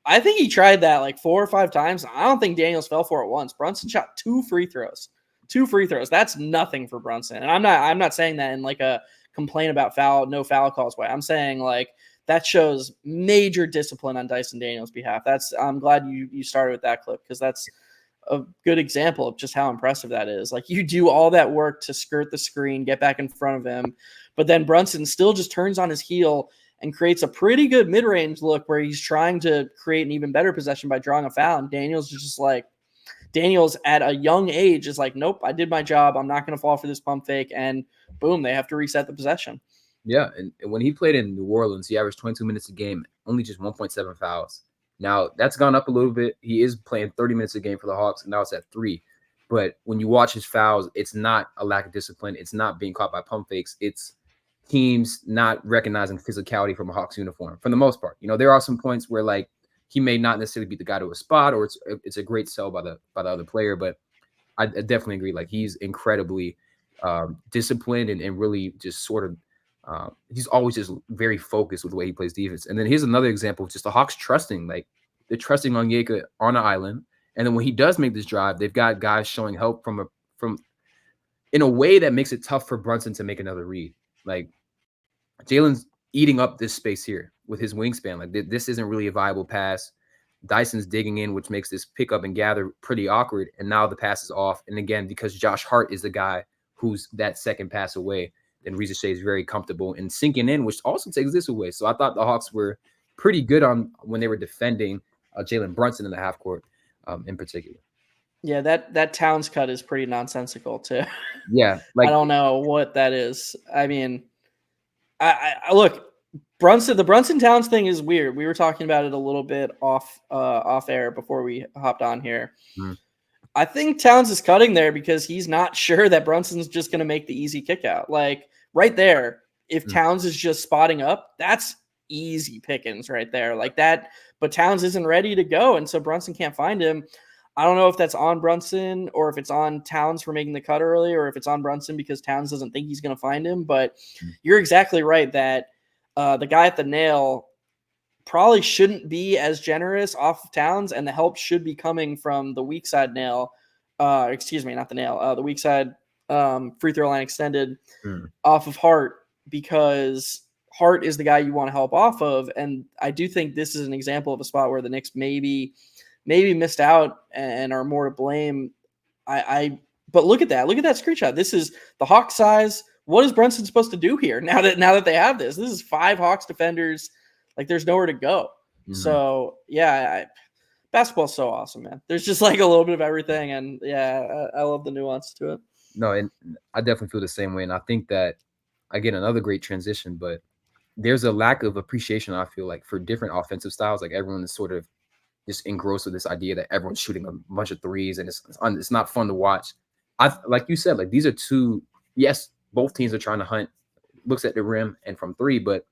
I think he tried that like 4 or 5 times. I don't think Daniels fell for it once. Brunson shot 2 free throws. 2 free throws. That's nothing for Brunson. And I'm not saying that in like a complain about no foul calls way. I'm saying like that shows major discipline on Dyson Daniels' behalf. I'm glad you started with that clip, because that's a good example of just how impressive that is. Like, you do all that work to skirt the screen, get back in front of him, but then Brunson still just turns on his heel and creates a pretty good mid-range look where he's trying to create an even better possession by drawing a foul. And Daniels at a young age is like, nope, I did my job. I'm not going to fall for this pump fake. And boom, they have to reset the possession. Yeah, and when he played in New Orleans, he averaged 22 minutes a game, only just 1.7 fouls. Now, that's gone up a little bit. He is playing 30 minutes a game for the Hawks, and now it's at 3. But when you watch his fouls, it's not a lack of discipline. It's not being caught by pump fakes. It's teams not recognizing physicality from a Hawks uniform, for the most part. There are some points where, like, he may not necessarily beat the guy to a spot, or it's a great sell by the other player, but I definitely agree. Like, he's incredibly disciplined and really just sort of he's always just very focused with the way he plays defense. And then here's another example of just the Hawks trusting. Like, they're trusting Onyeka on an island, and then when he does make this drive, they've got guys showing help from in a way that makes it tough for Brunson to make another read. Like, Jalen's eating up this space here with his wingspan. Like, this isn't really a viable pass. Dyson's digging in, which makes this pick up and gather pretty awkward. And now the pass is off. And again, because Josh Hart is the guy who's that second pass away, then Risacher is very comfortable in sinking in, which also takes this away. So I thought the Hawks were pretty good on when they were defending Jalen Brunson in the half court in particular. Yeah, that Towns cut is pretty nonsensical too. Yeah. Like, I don't know what that is. I mean, I look, the Brunson Towns thing is weird. We were talking about it a little bit off air before we hopped on here. Mm. I think Towns is cutting there because he's not sure that Brunson's just going to make the easy kick out. Like, right there, if Towns is just spotting up, that's easy pickings right there. Like that, but Towns isn't ready to go, and so Brunson can't find him. I don't know if that's on Brunson or if it's on Towns for making the cut early, or if it's on Brunson because Towns doesn't think he's going to find him. But you're exactly right that the guy at the nail probably shouldn't be as generous off of Towns, and the help should be coming from the weak side nail. Excuse me, not the nail. The weak side free throw line extended off of Hart, because Hart is the guy you want to help off of. And I do think this is an example of a spot where the Knicks maybe missed out and are more to blame. I But look at that screenshot. This is the Hawks size. What is Brunson supposed to do here now that they have this? This is 5 Hawks defenders. Like, there's nowhere to go. Mm-hmm. So yeah, basketball's so awesome, man. There's just like a little bit of everything, and yeah, I love the nuance to it. No, and I definitely feel the same way, and I think that, again, another great transition, but there's a lack of appreciation, I feel like, for different offensive styles. Like, everyone is sort of just engrossed with this idea that everyone's shooting a bunch of threes, and it's not fun to watch. Like you said, like, these are two, yes, both teams are trying to hunt looks at the rim and from three, but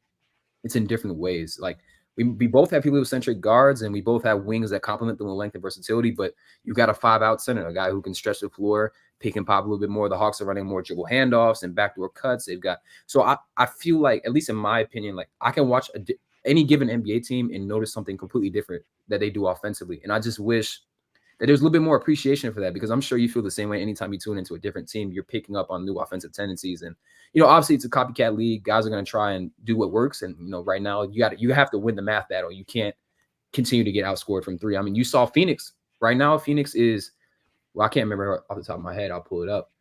it's in different ways. Like, we both have heliocentric guards, and we both have wings that complement them with length and versatility, but you got a 5-out center, a guy who can stretch the floor, pick and pop a little bit more. The Hawks are running more dribble handoffs and backdoor cuts. They've got, so I feel like, at least in my opinion, like, I can watch any given NBA team and notice something completely different that they do offensively. And I just wish that there's a little bit more appreciation for that, because I'm sure you feel the same way. Anytime you tune into a different team, you're picking up on new offensive tendencies. And, obviously it's a copycat league. Guys are going to try and do what works. And, right now you have to win the math battle. You can't continue to get outscored from three. I mean, you saw Phoenix right now. Phoenix is, well, I can't remember off the top of my head. I'll pull it up.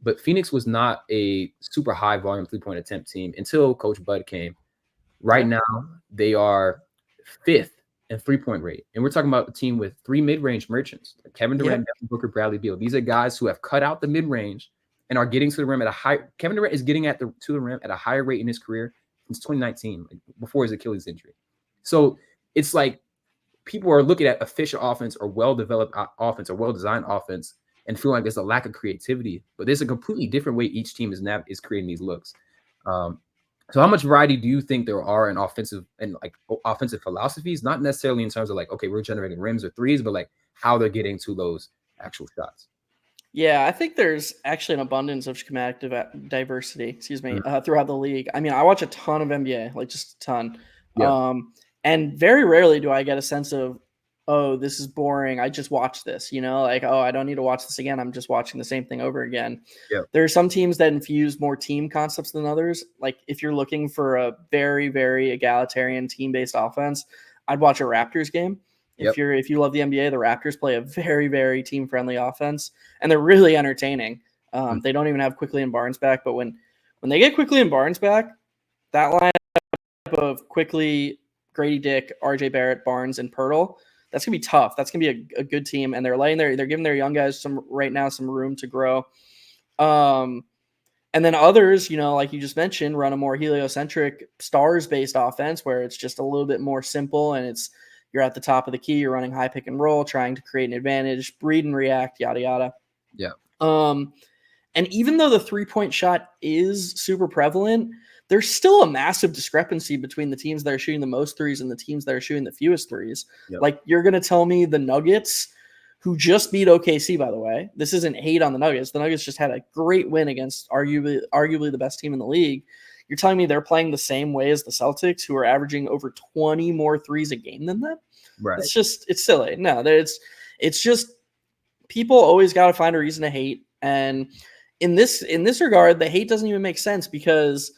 But Phoenix was not a super high volume 3-point attempt team until Coach Bud came. Right now, they are 5th in 3-point rate. And we're talking about a team with 3 mid-range merchants, like Kevin Durant, Devin Booker, Bradley Beal. These are guys who have cut out the mid-range and are getting to the rim at a high. Kevin Durant is getting to the rim at a higher rate in his career since 2019, like before his Achilles injury. So it's like people are looking at efficient offense or well-developed offense or well-designed offense and feel like there's a lack of creativity. But there's a completely different way each team is creating these looks. So how much variety do you think there are in offensive philosophies? Not necessarily in terms of like, okay, we're generating rims or threes, but like how they're getting to those actual shots. Yeah, I think there's actually an abundance of schematic diversity, throughout the league. I mean, I watch a ton of NBA, like just a ton. Yeah. And very rarely do I get a sense of, oh, this is boring. I just watched this, like, oh, I don't need to watch this again. I'm just watching the same thing over again. Yeah. There are some teams that infuse more team concepts than others. Like, if you're looking for a very, very egalitarian team-based offense, I'd watch a Raptors game. If you love the NBA, the Raptors play a very, very team-friendly offense, and they're really entertaining. They don't even have Quickly and Barnes back, but when they get Quickly and Barnes back, that lineup of Quickly, Grady Dick, RJ Barrett, Barnes, and Pirtle, that's gonna be tough. That's gonna be a good team, and they're giving their young guys some room to grow. And then others, like you just mentioned, run a more heliocentric stars-based offense where it's just a little bit more simple, and you're at the top of the key, you're running high pick and roll, trying to create an advantage, read and react, yada yada. Yeah. And even though the 3-point shot is super prevalent, there's still a massive discrepancy between the teams that are shooting the most threes and the teams that are shooting the fewest threes. Yep. Like, you're going to tell me the Nuggets, who just beat OKC, by the way, this isn't hate on the Nuggets. The Nuggets just had a great win against arguably the best team in the league. You're telling me they're playing the same way as the Celtics, who are averaging over 20 more threes a game than them? Right. It's silly. No, it's just people always got to find a reason to hate. And in this regard, the hate doesn't even make sense because,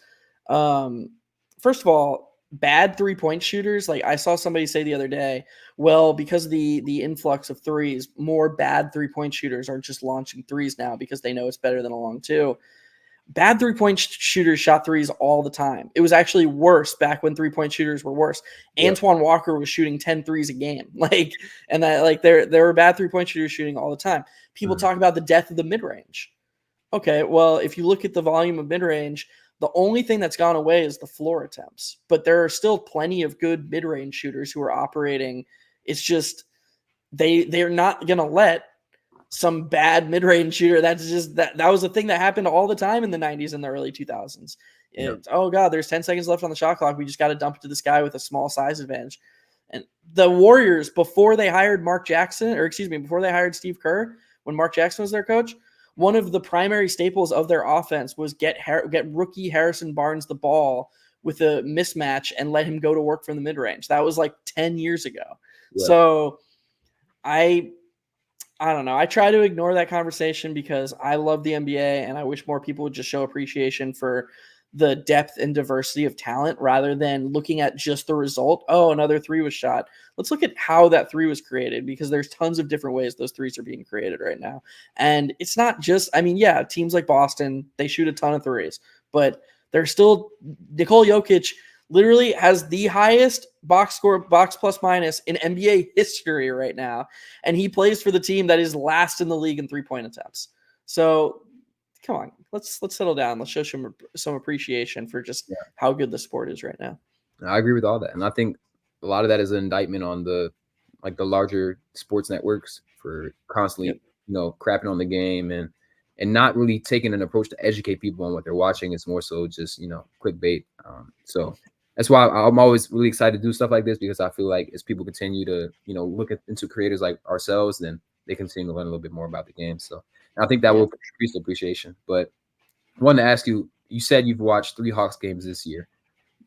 first of all, bad 3-point shooters, like I saw somebody say the other day, well, because of the influx of threes, more bad 3-point shooters are just launching threes now because they know it's better than a long two. Bad 3-point shooters shot threes all the time. It was actually worse back when 3-point shooters were worse. Yep. Antoine Walker was shooting 10 threes a game. There were bad 3-point shooters shooting all the time. People talk about the death of the mid-range. Okay, well, if you look at the volume of mid-range, the only thing that's gone away is the floor attempts. But there are still plenty of good mid-range shooters who are operating. It's just they're not going to let some bad mid-range shooter. That's just that was a thing that happened all the time in the 90s and the early 2000s. Oh God, there's 10 seconds left on the shot clock. We just got to dump it to this guy with a small size advantage. And the Warriors, before they hired before they hired Steve Kerr, when Mark Jackson was their coach, one of the primary staples of their offense was get rookie Harrison Barnes the ball with a mismatch and let him go to work from the mid-range. That was like 10 years ago. Yeah. So I don't know. I try to ignore that conversation because I love the NBA and I wish more people would just show appreciation for the depth and diversity of talent rather than looking at just the result. Oh, another three was shot. Let's look at how that three was created, because there's tons of different ways those threes are being created right now. And it's not just, I mean, yeah, teams like Boston, they shoot a ton of threes, but they're still, Nikola Jokic literally has the highest box score, box plus minus in NBA history right now. And he plays for the team that is last in the league in 3-point attempts. So come on, let's settle down. Let's show some appreciation for just how good the sport is right now. I agree with all that. And I think a lot of that is an indictment on the larger sports networks for constantly, crapping on the game and not really taking an approach to educate people on what they're watching. It's more so just, clickbait. So that's why I'm always really excited to do stuff like this, because I feel like as people continue to, look into creators like ourselves, then they continue to learn a little bit more about the game. So I think that will increase the appreciation. But I wanted to ask you, you said you've watched 3 Hawks games this year.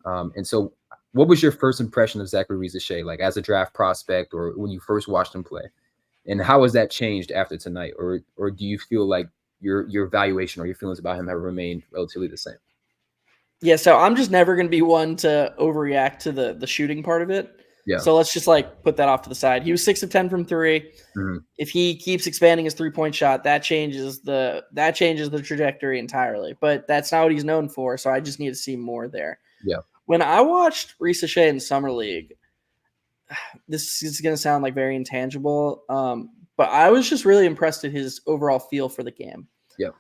And so what was your first impression of Zaccharie Risacher, like as a draft prospect or when you first watched him play? And how has that changed after tonight? Or do you feel like your evaluation or your feelings about him have remained relatively the same? Yeah, so I'm just never going to be one to overreact to the shooting part of it. Yeah. So let's just put that off to the side. He was 6 of 10 from 3. Mm-hmm. If he keeps expanding his 3-point shot, that changes the trajectory entirely. But that's not what he's known for, so I just need to see more there. Yeah. When I watched Risacher in Summer League, this is going to sound like very intangible, but I was just really impressed at his overall feel for the game. Yeah.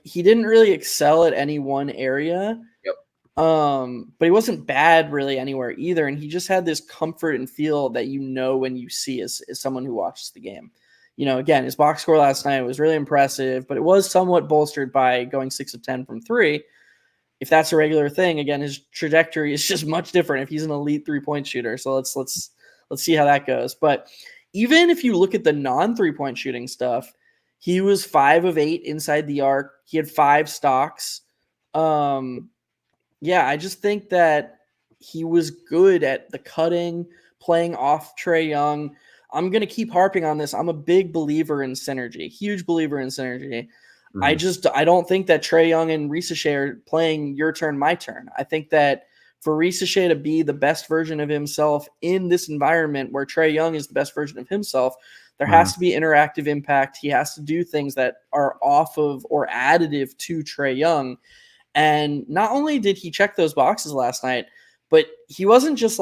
He didn't really excel at any one area. Yep. But he wasn't bad really anywhere either. And he just had this comfort and feel that when you see as someone who watches the game. Again, his box score last night was really impressive, but it was somewhat bolstered by going 6 of 10 from 3. If that's a regular thing, again, his trajectory is just much different if he's an elite 3-point shooter. So let's see how that goes. But even if you look at the non-3-point shooting stuff, he was 5 of 8 inside the arc. He had 5 stocks. I just think that he was good at the cutting, playing off Trae Young. I'm going to keep harping on this. I'm a big believer in synergy, huge believer in synergy. Mm-hmm. I don't think that Trae Young and Risacher are playing your turn, my turn. I think that for Risacher to be the best version of himself in this environment where Trae Young is the best version of himself, there has to be interactive impact. He has to do things that are off of or additive to Trae Young. And not only did he check those boxes last night, but he wasn't just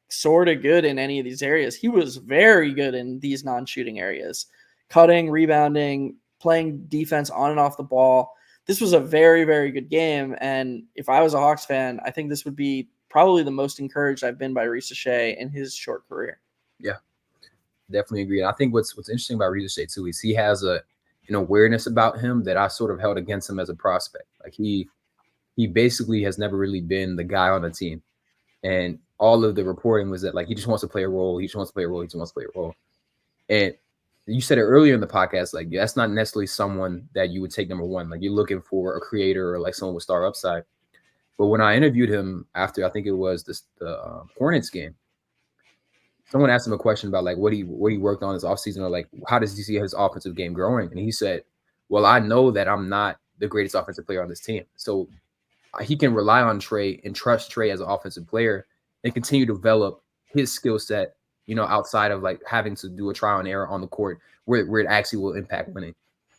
sort of good in any of these areas. He was very good in these non-shooting areas, cutting, rebounding, playing defense on and off the ball. This was a very, very good game. And if I was a Hawks fan, I think this would be probably the most encouraged I've been by Risacher in his short career. Yeah, definitely agree. I think what's interesting about Risacher too is he has an awareness about him that I sort of held against him as a prospect. He basically has never really been the guy on the team. And all of the reporting was that he just wants to play a role. He just wants to play a role. He just wants to play a role. And you said it earlier in the podcast, that's not necessarily someone that you would take number one. You're looking for a creator or someone with star upside. But when I interviewed him after, I think it was the Hornets game, someone asked him a question about what he worked on this offseason, or how does he see his offensive game growing? And he said, well, I know that I'm not the greatest offensive player on this team. So he can rely on Trae and trust Trae as an offensive player and continue to develop his skill set, outside of having to do a trial and error on the court where it actually will impact winning.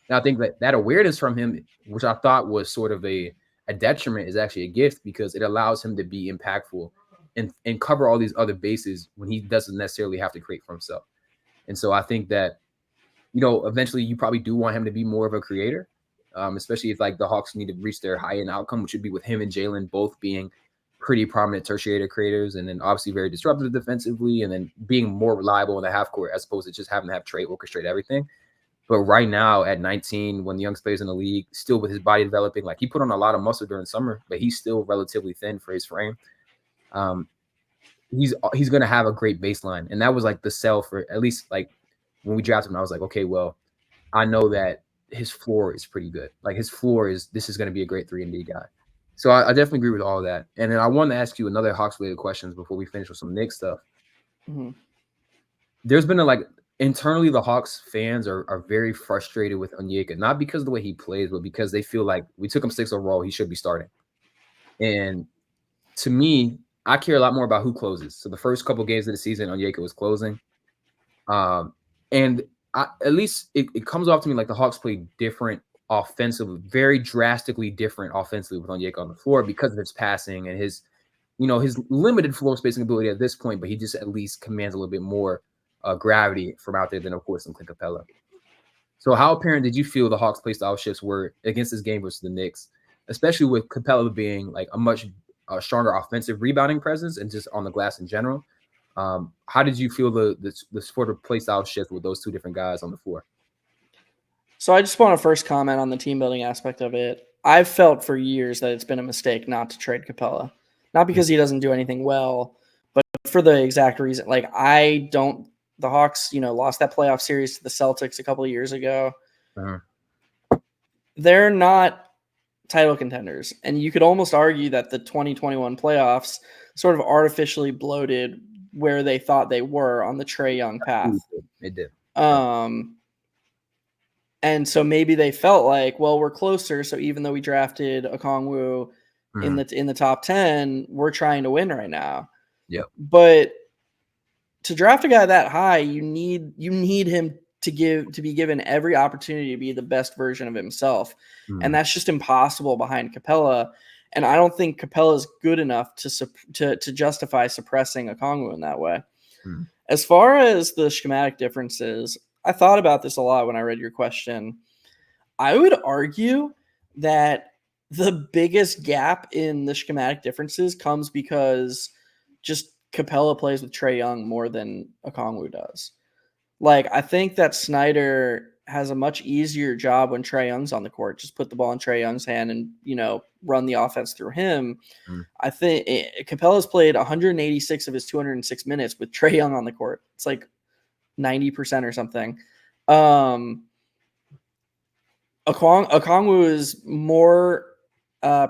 And I think that awareness from him, which I thought was sort of a detriment, is actually a gift, because it allows him to be impactful and cover all these other bases when he doesn't necessarily have to create for himself. And so I think that, eventually you probably do want him to be more of a creator, especially if the Hawks need to reach their high-end outcome, which would be with him and Jalen both being pretty prominent tertiary creators, and then obviously very disruptive defensively, and then being more reliable in the half court as opposed to just having to have Trae orchestrate everything. But right now at 19, when the youngest players in the league, still with his body developing, he put on a lot of muscle during summer, but he's still relatively thin for his frame. He's going to have a great baseline. And that was the sell for, at least when we drafted him, I was okay, well, I know that his floor is pretty good. His floor is, this is going to be a great 3-and-D guy. So I definitely agree with all of that. And then I want to ask you another Hawks-related questions before we finish with some Knicks stuff. Mm-hmm. There's been internally, the Hawks fans are very frustrated with Onyeka, not because of the way he plays, but because they feel we took him 6 overall, he should be starting. And to me, I care a lot more about who closes. So the first couple games of the season, Onyeka was closing. And at least it comes off to me like the Hawks play different offensively, very drastically different offensively with Onyeka on the floor because of his passing and his limited floor spacing ability at this point, but he just at least commands a little bit more gravity from out there than, of course, in Clint Capella. So how apparent did you feel the Hawks' play style shifts were against this game versus the Knicks, especially with Capella being like a much stronger offensive rebounding presence and just on the glass in general? How did you feel the sort of play style shift with those two different guys on the floor? So I just want to first comment on the team building aspect of it. I've felt for years that it's been a mistake not to trade Capella. Not because he doesn't do anything well, but for the exact reason. Like, the Hawks, lost that playoff series to the Celtics a couple of years ago. Uh-huh. They're not title contenders. And you could almost argue that the 2021 playoffs sort of artificially bloated where they thought they were on the Trae Young path. It did. And so maybe they felt like, well, we're closer. So even though we drafted Okongwu in the top 10, we're trying to win right now. Yeah. But to draft a guy that high, you need him to be given every opportunity to be the best version of himself. And that's just impossible behind Capella. And I don't think Capella is good enough to justify suppressing Okongwu in that way. As far as the schematic differences, I thought about this a lot when I read your question. I would argue that the biggest gap in the schematic differences comes because just Capella plays with Trae Young more than Okongwu does. Like, I think that Snyder has a much easier job when Trae Young's on the court. Just put the ball in Trae Young's hand and, run the offense through him. I think Capella's played 186 of his 206 minutes with Trae Young on the court. It's like 90% or something. Okongwu is more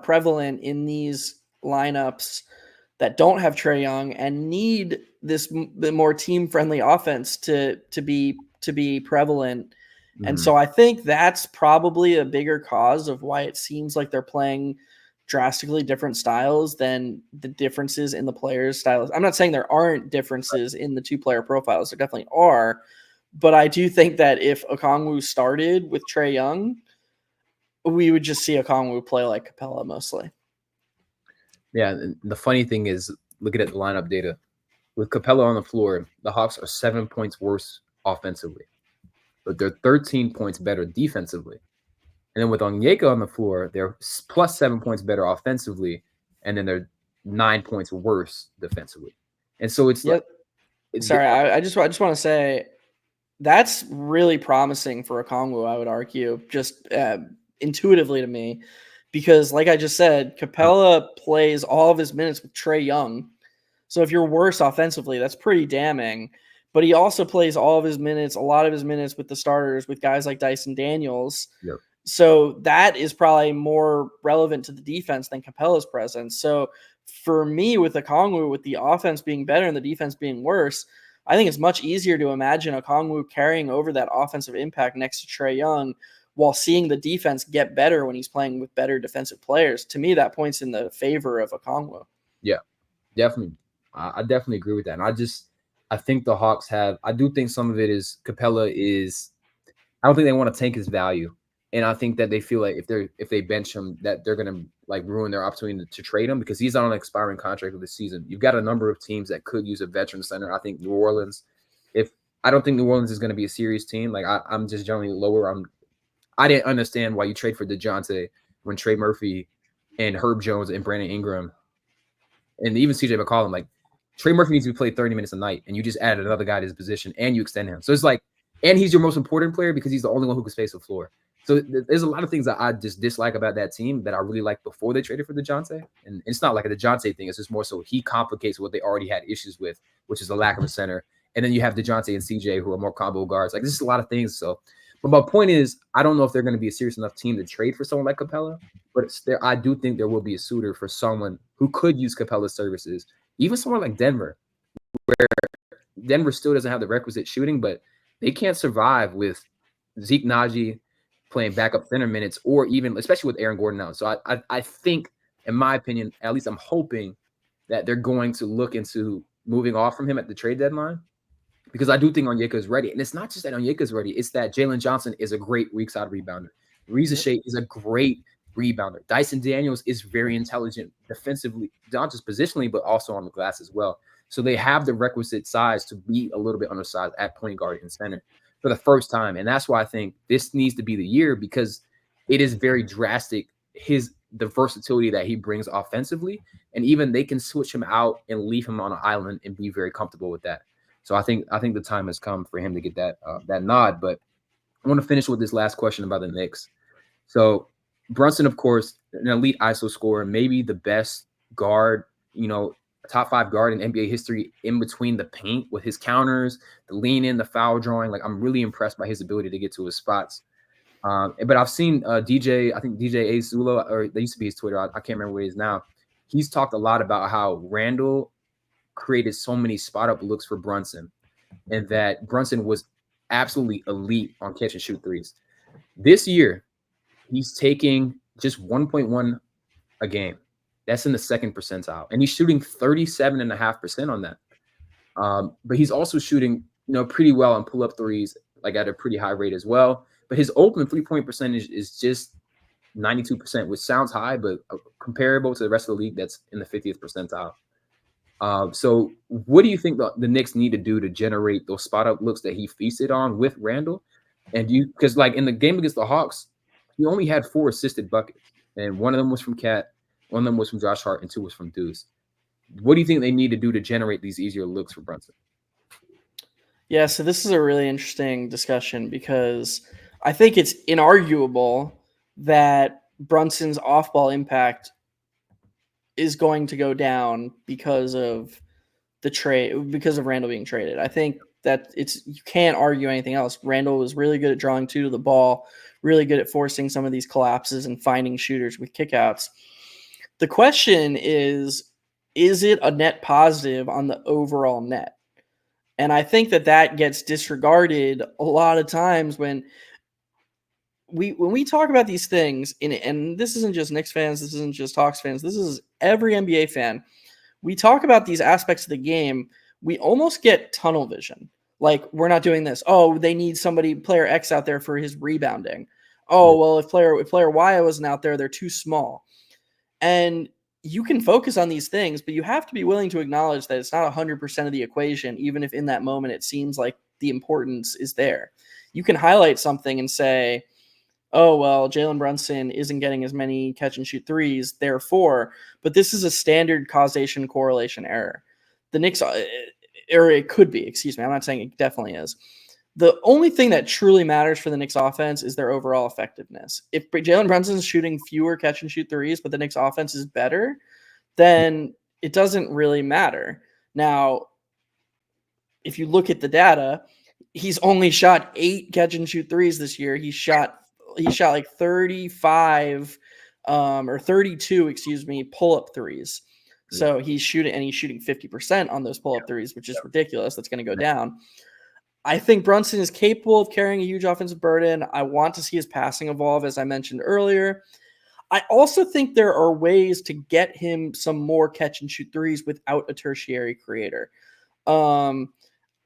prevalent in these lineups that don't have Trae Young and need the more team-friendly offense to be prevalent. And so I think that's probably a bigger cause of why it seems like they're playing drastically different styles than the differences in the players' styles. I'm not saying there aren't differences in the two-player profiles. There definitely are. But I do think that if Okongwu started with Trae Young, we would just see Okongwu play like Capella mostly. Yeah, and the funny thing is, looking at the lineup data, with Capella on the floor, the Hawks are 7 points worse offensively, but they're 13 points better defensively. And then with Onyeka on the floor, they're plus 7 points better offensively, and then they're 9 points worse defensively. And so it's like, sorry, I just want to say that's really promising for Okongwu, I would argue, just intuitively to me, because like I just said, Capella plays all of his minutes with Trae Young. So if you're worse offensively, that's pretty damning. But he also plays all of his minutes, a lot of his minutes with the starters, with guys like Dyson Daniels. Yep. So that is probably more relevant to the defense than Capella's presence. So for me, with Okongwu, with the offense being better and the defense being worse, I think it's much easier to imagine Okongwu carrying over that offensive impact next to Trae Young while seeing the defense get better when he's playing with better defensive players. To me, that points in the favor of Okongwu. Yeah, definitely. I definitely agree with that. And I think the Hawks I do think some of it is Capella is, I don't think they want to tank his value. And I think that they feel like if they bench him, that they're going to like ruin their opportunity to trade him because he's on an expiring contract of the season. You've got a number of teams that could use a veteran center. I think New Orleans, I don't think New Orleans is going to be a serious team. Like I'm just generally lower. I didn't understand why you trade for DeJounte when Trey Murphy and Herb Jones and Brandon Ingram and even CJ McCollum, like Trey Murphy needs to be played 30 minutes a night, and you just added another guy to his position and you extend him. So it's like, and he's your most important player because he's the only one who can space the floor. So there's a lot of things that I just dislike about that team that I really liked before they traded for DeJounte. And it's not like a DeJounte thing. It's just more so he complicates what they already had issues with, which is the lack of a center. And then you have DeJounte and CJ who are more combo guards. Like, this is a lot of things. So, but my point is, I don't know if they're going to be a serious enough team to trade for someone like Capella, but I do think there will be a suitor for someone who could use Capella's services, even someone like Denver, where Denver still doesn't have the requisite shooting, but they can't survive with Zeke Naji playing backup center minutes, or even especially with Aaron Gordon out. So I think in my opinion, at least I'm hoping that they're going to look into moving off from him at the trade deadline, because I do think Onyeka is ready. And it's not just that Onyeka is ready, it's that Jalen Johnson is a great weak side rebounder. Risacher is a great rebounder. Dyson Daniels is very intelligent defensively, not just positionally, but also on the glass as well. So they have the requisite size to be a little bit undersized at point guard and center for the first time. And that's why I think this needs to be the year, because it is very drastic, the versatility that he brings offensively. And even they can switch him out and leave him on an island and be very comfortable with that. So I think the time has come for him to get that nod. But I want to finish with this last question about the Knicks. So Brunson, of course, an elite ISO scorer, maybe the best guard, top 5 guard in NBA history in between the paint with his counters, the lean in, the foul drawing. Like, I'm really impressed by his ability to get to his spots. But I've seen DJ Azula, or that used to be his Twitter. I can't remember what he is now. He's talked a lot about how Randall created so many spot up looks for Brunson, and that Brunson was absolutely elite on catch and shoot threes. This year, he's taking just 1.1 a game. That's in the second percentile, and he's shooting 37.5% on that. But he's also shooting, pretty well on pull up threes, like at a pretty high rate as well. But his open 3-point percentage is just 92%, which sounds high, but comparable to the rest of the league, that's in the 50th percentile. So what do you think the Knicks need to do to generate those spot up looks that he feasted on with Randall? And because like in the game against the Hawks, he only had 4 assisted buckets, and one of them was from Cat, one of them was from Josh Hart, and 2 was from Deuce. What do you think they need to do to generate these easier looks for Brunson? Yeah, so this is a really interesting discussion, because I think it's inarguable that Brunson's off-ball impact is going to go down because of the trade, because of Randall being traded. I think that you can't argue anything else. Randall was really good at drawing 2 to the ball, really good at forcing some of these collapses and finding shooters with kickouts. The question is it a net positive on the overall net? And I think that gets disregarded a lot of times when we talk about these things, and this isn't just Knicks fans, this isn't just Hawks fans, this is every NBA fan. We talk about these aspects of the game, we almost get tunnel vision. Like, we're not doing this. Oh, they need player X out there for his rebounding. Oh, well, if player Y wasn't out there, they're too small. And you can focus on these things, but you have to be willing to acknowledge that it's not 100% of the equation, even if in that moment it seems like the importance is there. You can highlight something and say, oh, well, Jalen Brunson isn't getting as many catch and shoot threes, therefore, but this is a standard causation correlation error. The Knicks, or it could be, excuse me, I'm not saying it definitely is. The only thing that truly matters for the Knicks offense is their overall effectiveness. If Jalen Brunson's shooting fewer catch and shoot threes, but the Knicks offense is better, then it doesn't really matter. Now, if you look at the data, he's only shot 8 catch and shoot threes this year. He shot like 35 or 32, pull-up threes. So he's shooting 50% on those pull-up threes, which is ridiculous. That's going to go down. I think Brunson is capable of carrying a huge offensive burden. I want to see his passing evolve, as I mentioned earlier. I also think there are ways to get him some more catch and shoot threes without a tertiary creator.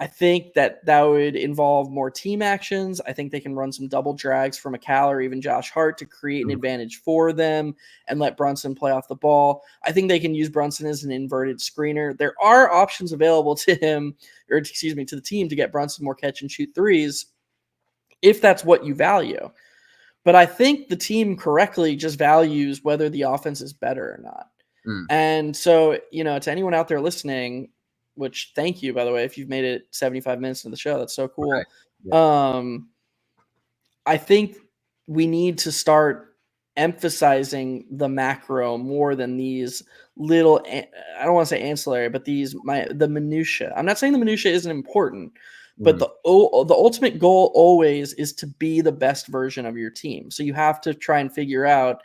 I think that would involve more team actions. I think they can run some double drags from McCall or even Josh Hart to create an advantage for them and let Brunson play off the ball. I think they can use Brunson as an inverted screener. There are options available to him, to the team, to get Brunson more catch and shoot threes if that's what you value. But I think the team correctly just values whether the offense is better or not. And so, to anyone out there listening, which thank you, by the way, if you've made it 75 minutes into the show, that's so cool. Right. Yeah. I think we need to start emphasizing the macro more than these little, I don't want to say ancillary, but the minutia. I'm not saying the minutia isn't important, but the ultimate goal always is to be the best version of your team. So you have to try and figure out,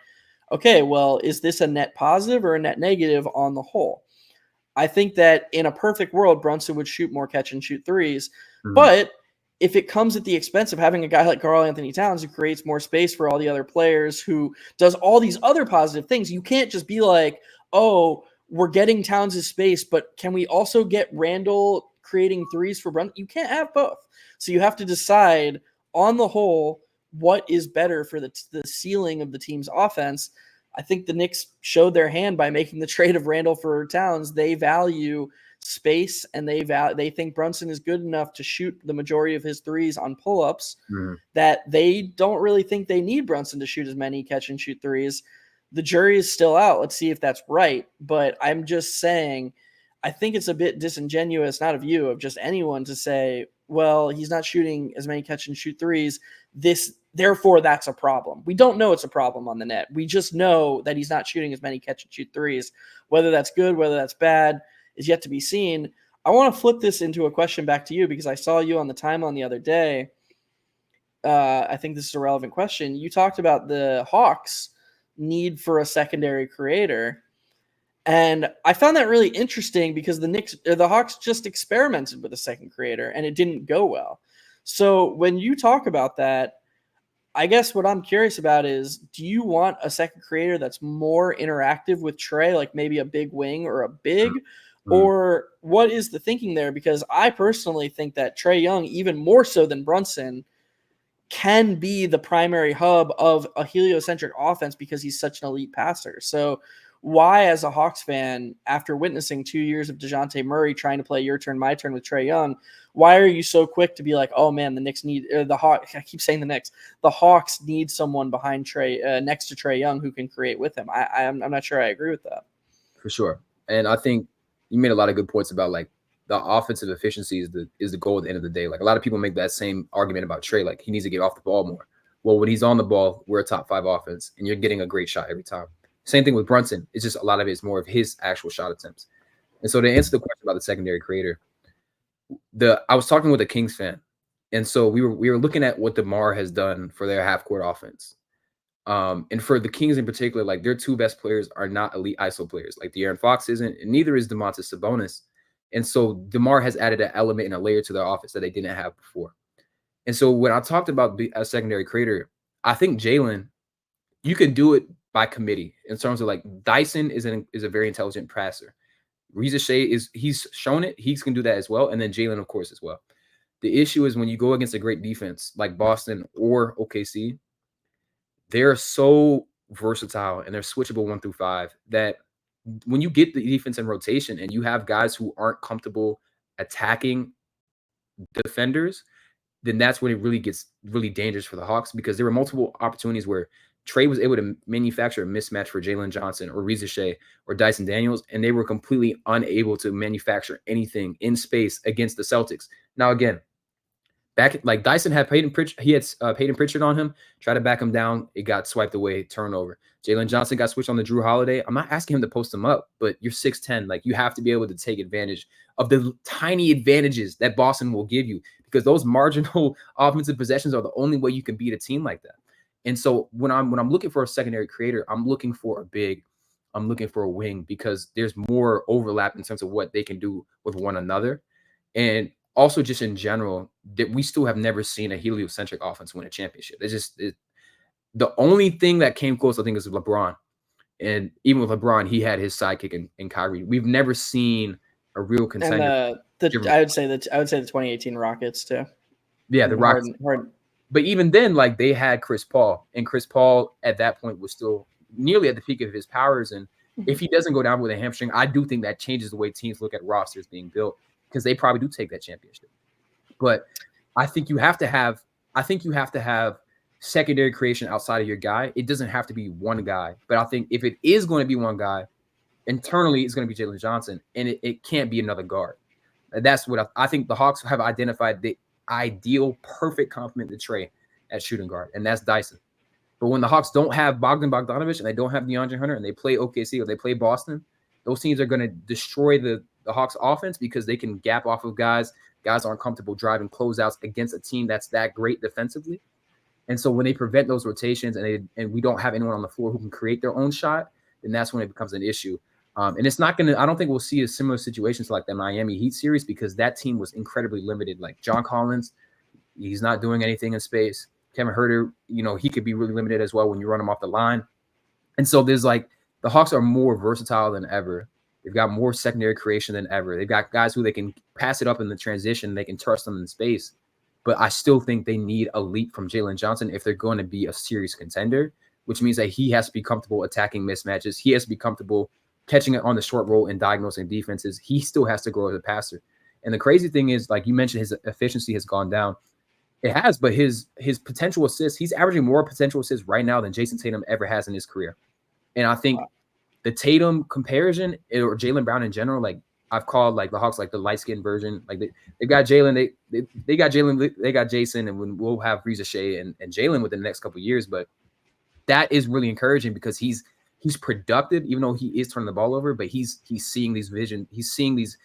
okay, well, is this a net positive or a net negative on the whole? I think that in a perfect world, Brunson would shoot more catch and shoot threes. But if it comes at the expense of having a guy like Karl-Anthony Towns who creates more space for all the other players, who does all these other positive things, you can't just be like, oh, we're getting Towns' space, but can we also get Randall creating threes for Brunson? You can't have both. So you have to decide on the whole what is better for the ceiling of the team's offense. I think the Knicks showed their hand by making the trade of Randall for Towns. They value space, and they think Brunson is good enough to shoot the majority of his threes on pull-ups that they don't really think they need Brunson to shoot as many catch-and-shoot threes. The jury is still out. Let's see if that's right. But I'm just saying, I think it's a bit disingenuous, not of you, of just anyone, to say, well, he's not shooting as many catch-and-shoot threes. Therefore, that's a problem. We don't know it's a problem on the net. We just know that he's not shooting as many catch-and-shoot threes. Whether that's good, whether that's bad, is yet to be seen. I want to flip this into a question back to you because I saw you on the timeline the other day. I think this is a relevant question. You talked about the Hawks' need for a secondary creator. And I found that really interesting because the Hawks just experimented with a second creator and it didn't go well. So when you talk about that, I guess what I'm curious about is, do you want a second creator that's more interactive with Trae, like maybe a big wing or a big, or what is the thinking there? Because I personally think that Trae Young, even more so than Brunson, can be the primary hub of a heliocentric offense because he's such an elite passer. So why, as a Hawks fan, after witnessing 2 years of DeJounte Murray trying to play your turn, my turn with Trae Young, why are you so quick to be like, oh man, the Knicks need the Hawks? I keep saying the Knicks. The Hawks need someone behind Trae, next to Trae Young, who can create with him. I'm not sure I agree with that. For sure, and I think you made a lot of good points about like the offensive efficiency is the goal at the end of the day. Like a lot of people make that same argument about Trae, like he needs to get off the ball more. Well, when he's on the ball, we're a top 5 offense, and you're getting a great shot every time. Same thing with Brunson. It's just a lot of it is more of his actual shot attempts. And so to answer the question about the secondary creator, I was talking with a Kings fan, and so we were looking at what DeMar has done for their half-court offense. And for the Kings in particular, like their 2 best players are not elite ISO players. Like De'Aaron Fox isn't, and neither is Domantas Sabonis. And so DeMar has added an element and a layer to their offense that they didn't have before. And so when I talked about a secondary creator, I think Jalen, you can do it by committee in terms of like Dyson is a very intelligent passer. Risacher he's shown it. He can do that as well. And then Jalen, of course, as well. The issue is when you go against a great defense like Boston or OKC, they're so versatile and they're switchable 1 through 5 that when you get the defense in rotation and you have guys who aren't comfortable attacking defenders, then that's when it really gets really dangerous for the Hawks, because there were multiple opportunities where Trae was able to manufacture a mismatch for Jalen Johnson or Risacher or Dyson Daniels, and they were completely unable to manufacture anything in space against the Celtics. Now, again, back like Dyson had Peyton Pritchard on him, tried to back him down. It got swiped away, turnover. Jalen Johnson got switched on the Drew Holiday. I'm not asking him to post him up, but you're 6'10". Like you have to be able to take advantage of the tiny advantages that Boston will give you, because those marginal offensive possessions are the only way you can beat a team like that. And so when I'm looking for a secondary creator, I'm looking for a big, I'm looking for a wing, because there's more overlap in terms of what they can do with one another. And also just in general, that we still have never seen a heliocentric offense win a championship. The only thing that came close, I think, is LeBron. And even with LeBron, he had his sidekick in Kyrie. We've never seen a real contender. And I would say the 2018 Rockets too. Yeah, the Rockets. But even then, like they had Chris Paul, and Chris Paul at that point was still nearly at the peak of his powers. And if he doesn't go down with a hamstring, I do think that changes the way teams look at rosters being built, because they probably do take that championship. But I think you have to have secondary creation outside of your guy. It doesn't have to be one guy. But I think if it is going to be one guy, internally it's going to be Jalen Johnson, and it can't be another guard. That's what I think the Hawks have identified the ideal, perfect complement to Trae at shooting guard, and that's Dyson. But when the Hawks don't have Bogdanovich and they don't have DeAndre Hunter and they play OKC or they play Boston, those teams are going to destroy the Hawks offense, because they can gap off of guys. Guys aren't comfortable driving closeouts against a team that's that great defensively. And so when they prevent those rotations and we don't have anyone on the floor who can create their own shot, then that's when it becomes an issue. And it's not going to – I don't think we'll see a similar situation to like the Miami Heat series, because that team was incredibly limited. Like John Collins He's not doing anything in space. Kevin Huerter, he could be really limited as well when you run him off the line. And so there's like the Hawks are more versatile than ever. They've got more secondary creation than ever. They've got guys who they can pass it up in the transition. They can trust them in space. But I still think they need a leap from Jalen Johnson if they're going to be a serious contender, which means that he has to be comfortable attacking mismatches. He has to be comfortable catching it on the short roll and diagnosing defenses. He still has to grow as a passer. And the crazy thing is, like you mentioned, his efficiency has gone down. It has, but his potential assists, he's averaging more potential assists right now than Jason Tatum ever has in his career. And I think the Tatum comparison or Jaylen Brown in general, like I've called like the Hawks like the light-skinned version. Like they got Jalen, they got Jalen, they got Jason, and we'll have Risacher and Jalen within the next couple of years. But that is really encouraging because he's productive, even though he is turning the ball over, but he's seeing these vision, he's seeing these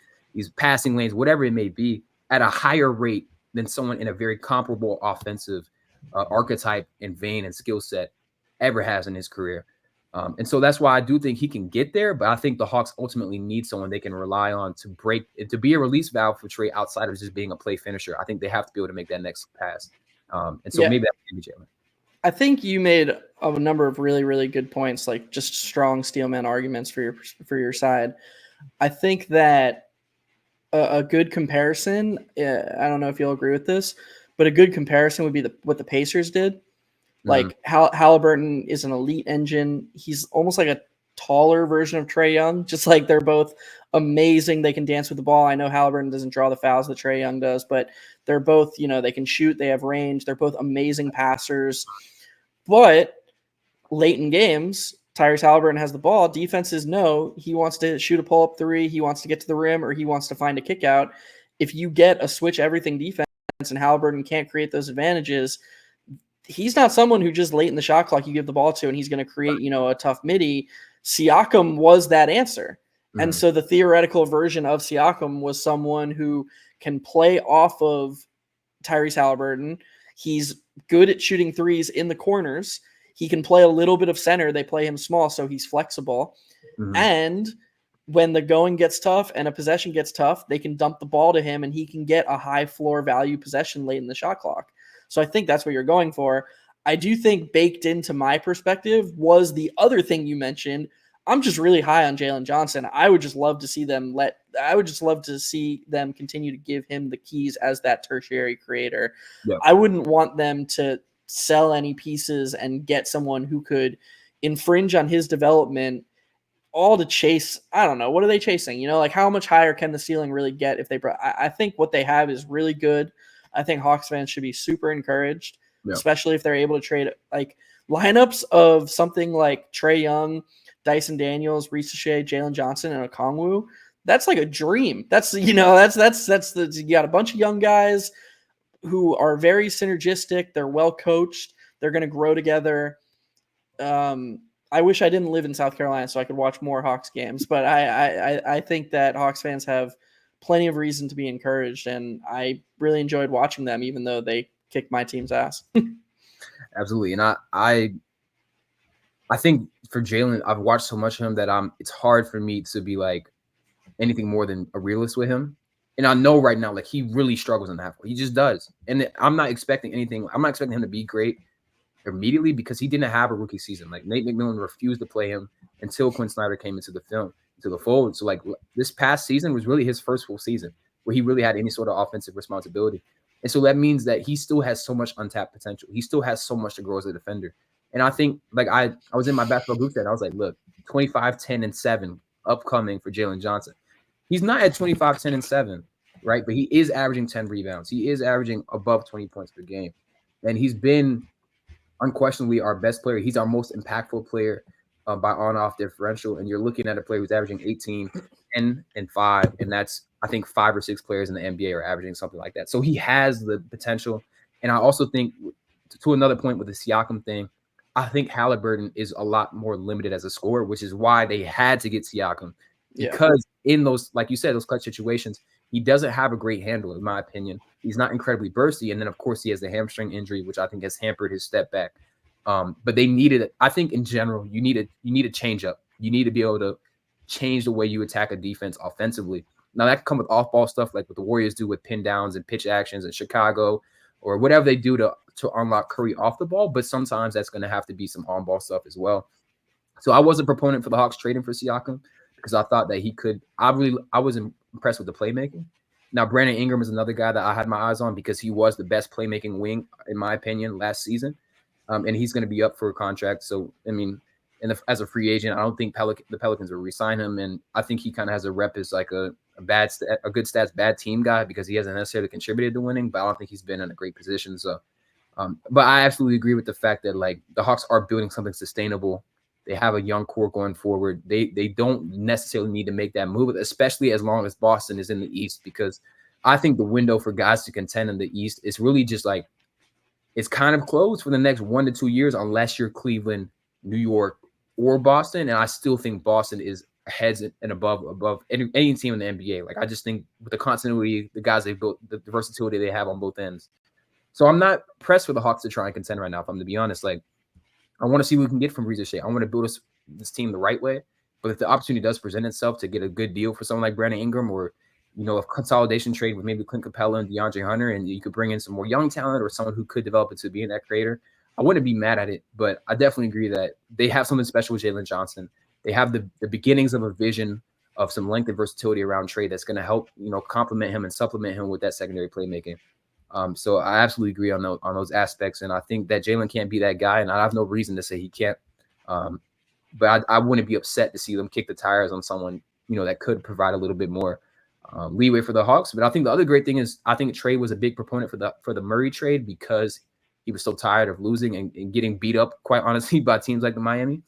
passing lanes, whatever it may be, at a higher rate than someone in a very comparable offensive archetype and vein and skill set ever has in his career. And so that's why I do think he can get there, but I think the Hawks ultimately need someone they can rely on to be a release valve for Trae outside of just being a play finisher. I think they have to be able to make that next pass. And so maybe that can be Jalen. I think you made a number of really, really good points, like just strong steelman arguments for your side. I think that a good comparison, I don't know if you'll agree with this, but a good comparison would be what the Pacers did. Like Halliburton is an elite engine. He's almost like a taller version of Trae Young, just like they're both amazing. They can dance with the ball. I know Halliburton doesn't draw the fouls that Trae Young does, but they're both, they can shoot. They have range. They're both amazing passers. But late in games, Tyrese Halliburton has the ball. Defenses know he wants to shoot a pull-up three, he wants to get to the rim, or he wants to find a kick out. If you get a switch everything defense and Halliburton can't create those advantages, he's not someone who just late in the shot clock you give the ball to and he's going to create, a tough midi. Siakam was that answer. Mm-hmm. And so the theoretical version of Siakam was someone who can play off of Tyrese Halliburton. He's good at shooting threes in the corners. He can play a little bit of center. They play him small, so he's flexible. Mm-hmm. And when the going gets tough and a possession gets tough, they can dump the ball to him and he can get a high floor value possession late in the shot clock. So I think that's what you're going for. I do think baked into my perspective was the other thing you mentioned. I'm just really high on Jalen Johnson. I would just love to see them continue to give him the keys as that tertiary creator. Yep. I wouldn't want them to sell any pieces and get someone who could infringe on his development all to chase. I don't know. What are they chasing? Like how much higher can the ceiling really get if they I think what they have is really good. I think Hawks fans should be super encouraged, especially if they're able to trade like lineups of something like Trae Young, Dyson Daniels, Risacher, Jalen Johnson, and Okongwu. That's like a dream. That's you got a bunch of young guys who are very synergistic. They're well coached. They're going to grow together. I wish I didn't live in South Carolina so I could watch more Hawks games, but I think that Hawks fans have plenty of reason to be encouraged, and I really enjoyed watching them, even though they kicked my team's ass. Absolutely, and I think for Jalen, I've watched so much of him that it's hard for me to be like anything more than a realist with him. And I know right now, like he really struggles in the half court. He just does, and I'm not expecting anything. I'm not expecting him to be great immediately because he didn't have a rookie season. Like Nate McMillan refused to play him until Quinn Snyder came into the fold. So like this past season was really his first full season where he really had any sort of offensive responsibility. And so that means that he still has so much untapped potential. He still has so much to grow as a defender. And I think like I was in my basketball group chat. I was like, look, 25, 10, and 7 upcoming for Jalen Johnson. He's not at 25, 10, and 7, right? But he is averaging 10 rebounds. He is averaging above 20 points per game. And he's been unquestionably our best player. He's our most impactful player by on-off differential. And you're looking at a player who's averaging 18, 10, and 5. And that's, I think, 5 or 6 players in the NBA are averaging something like that. So he has the potential. And I also think, to another point with the Siakam thing, I think Halliburton is a lot more limited as a scorer, which is why they had to get Siakam. Because in those, like you said, those clutch situations, he doesn't have a great handle, in my opinion. He's not incredibly bursty. And then, of course, he has the hamstring injury, which I think has hampered his step back. But they needed it. I think in general, you need a change up. You need to be able to change the way you attack a defense offensively. Now, that can come with off-ball stuff like what the Warriors do with pin downs and pitch actions in Chicago. or whatever they do to unlock Curry off the ball. But sometimes that's going to have to be some on-ball stuff as well. So I was a proponent for the Hawks trading for Siakam because I thought that he could. I was impressed with the playmaking. Now Brandon Ingram is another guy that I had my eyes on because he was the best playmaking wing in my opinion last season, and he's going to be up for a contract. So I mean, as a free agent, I don't think the Pelicans will re-sign him, and I think he kind of has a rep as like a good stats bad team guy because he hasn't necessarily contributed to winning, but I don't think he's been in a great position. So, but I absolutely agree with the fact that like the Hawks are building something sustainable. They have a young core going forward. They don't necessarily need to make that move, especially as long as Boston is in the East, because I think the window for guys to contend in the East is really just like it's kind of closed for the next 1 to 2 years, unless you're Cleveland, New York, or Boston. And I still think Boston is heads and above any team in the NBA. Like I just think with the continuity, the guys they've built, the versatility they have on both ends. So I'm not pressed for the Hawks to try and contend right now. If I'm to be honest, like I want to see what we can get from Risacher. I want to build this team the right way. But if the opportunity does present itself to get a good deal for someone like Brandon Ingram, or a consolidation trade with maybe Clint Capella and DeAndre Hunter, and you could bring in some more young talent or someone who could develop into being that creator, I wouldn't be mad at it. But I definitely agree that they have something special with Jalen Johnson. They have the beginnings of a vision of some length and versatility around Trae that's going to help complement him and supplement him with that secondary playmaking. So I absolutely agree on those aspects, and I think that Jalen can't be that guy, and I have no reason to say he can't. But I wouldn't be upset to see them kick the tires on someone that could provide a little bit more leeway for the Hawks. But I think the other great thing is I think Trae was a big proponent for the Murray trade because he was so tired of losing and getting beat up, quite honestly, by teams like the Miami.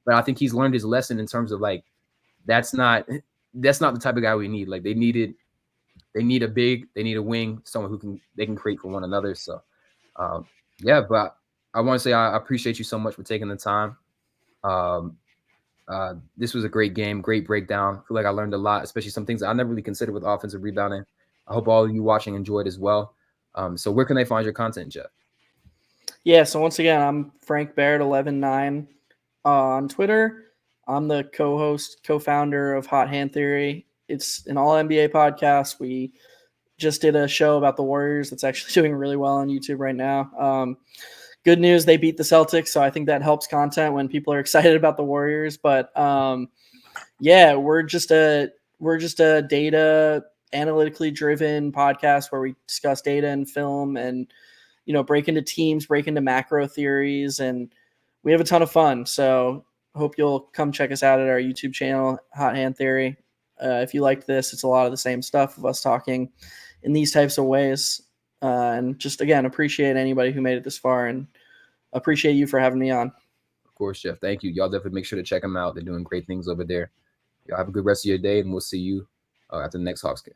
But I think he's learned his lesson in terms of like that's not the type of guy we need. Like they need a big, they need a wing, someone they can create for one another. So, yeah, but I want to say I appreciate you so much for taking the time. This was a great game, great breakdown. I feel like I learned a lot, especially some things I never really considered with offensive rebounding. I hope all of you watching enjoyed as well. So where can they find your content, Geoff? Yeah, so once again, I'm Frank Barrett 119 on Twitter. I'm the co-founder of Hot Hand Theory. It's an all NBA podcast. We just did a show about the Warriors that's actually doing really well on YouTube right now. Good news, they beat the Celtics, so I think that helps content when people are excited about the Warriors. But yeah, we're just a data analytically driven podcast where we discuss data and film and break into teams, break into macro theories, and we have a ton of fun. So hope you'll come check us out at our YouTube channel, Hot Hand Theory. If you liked this, it's a lot of the same stuff of us talking in these types of ways. And just, again, appreciate anybody who made it this far and appreciate you for having me on. Of course, Geoff. Thank you. Y'all definitely make sure to check them out. They're doing great things over there. Y'all have a good rest of your day, and we'll see you after the next Hawks game.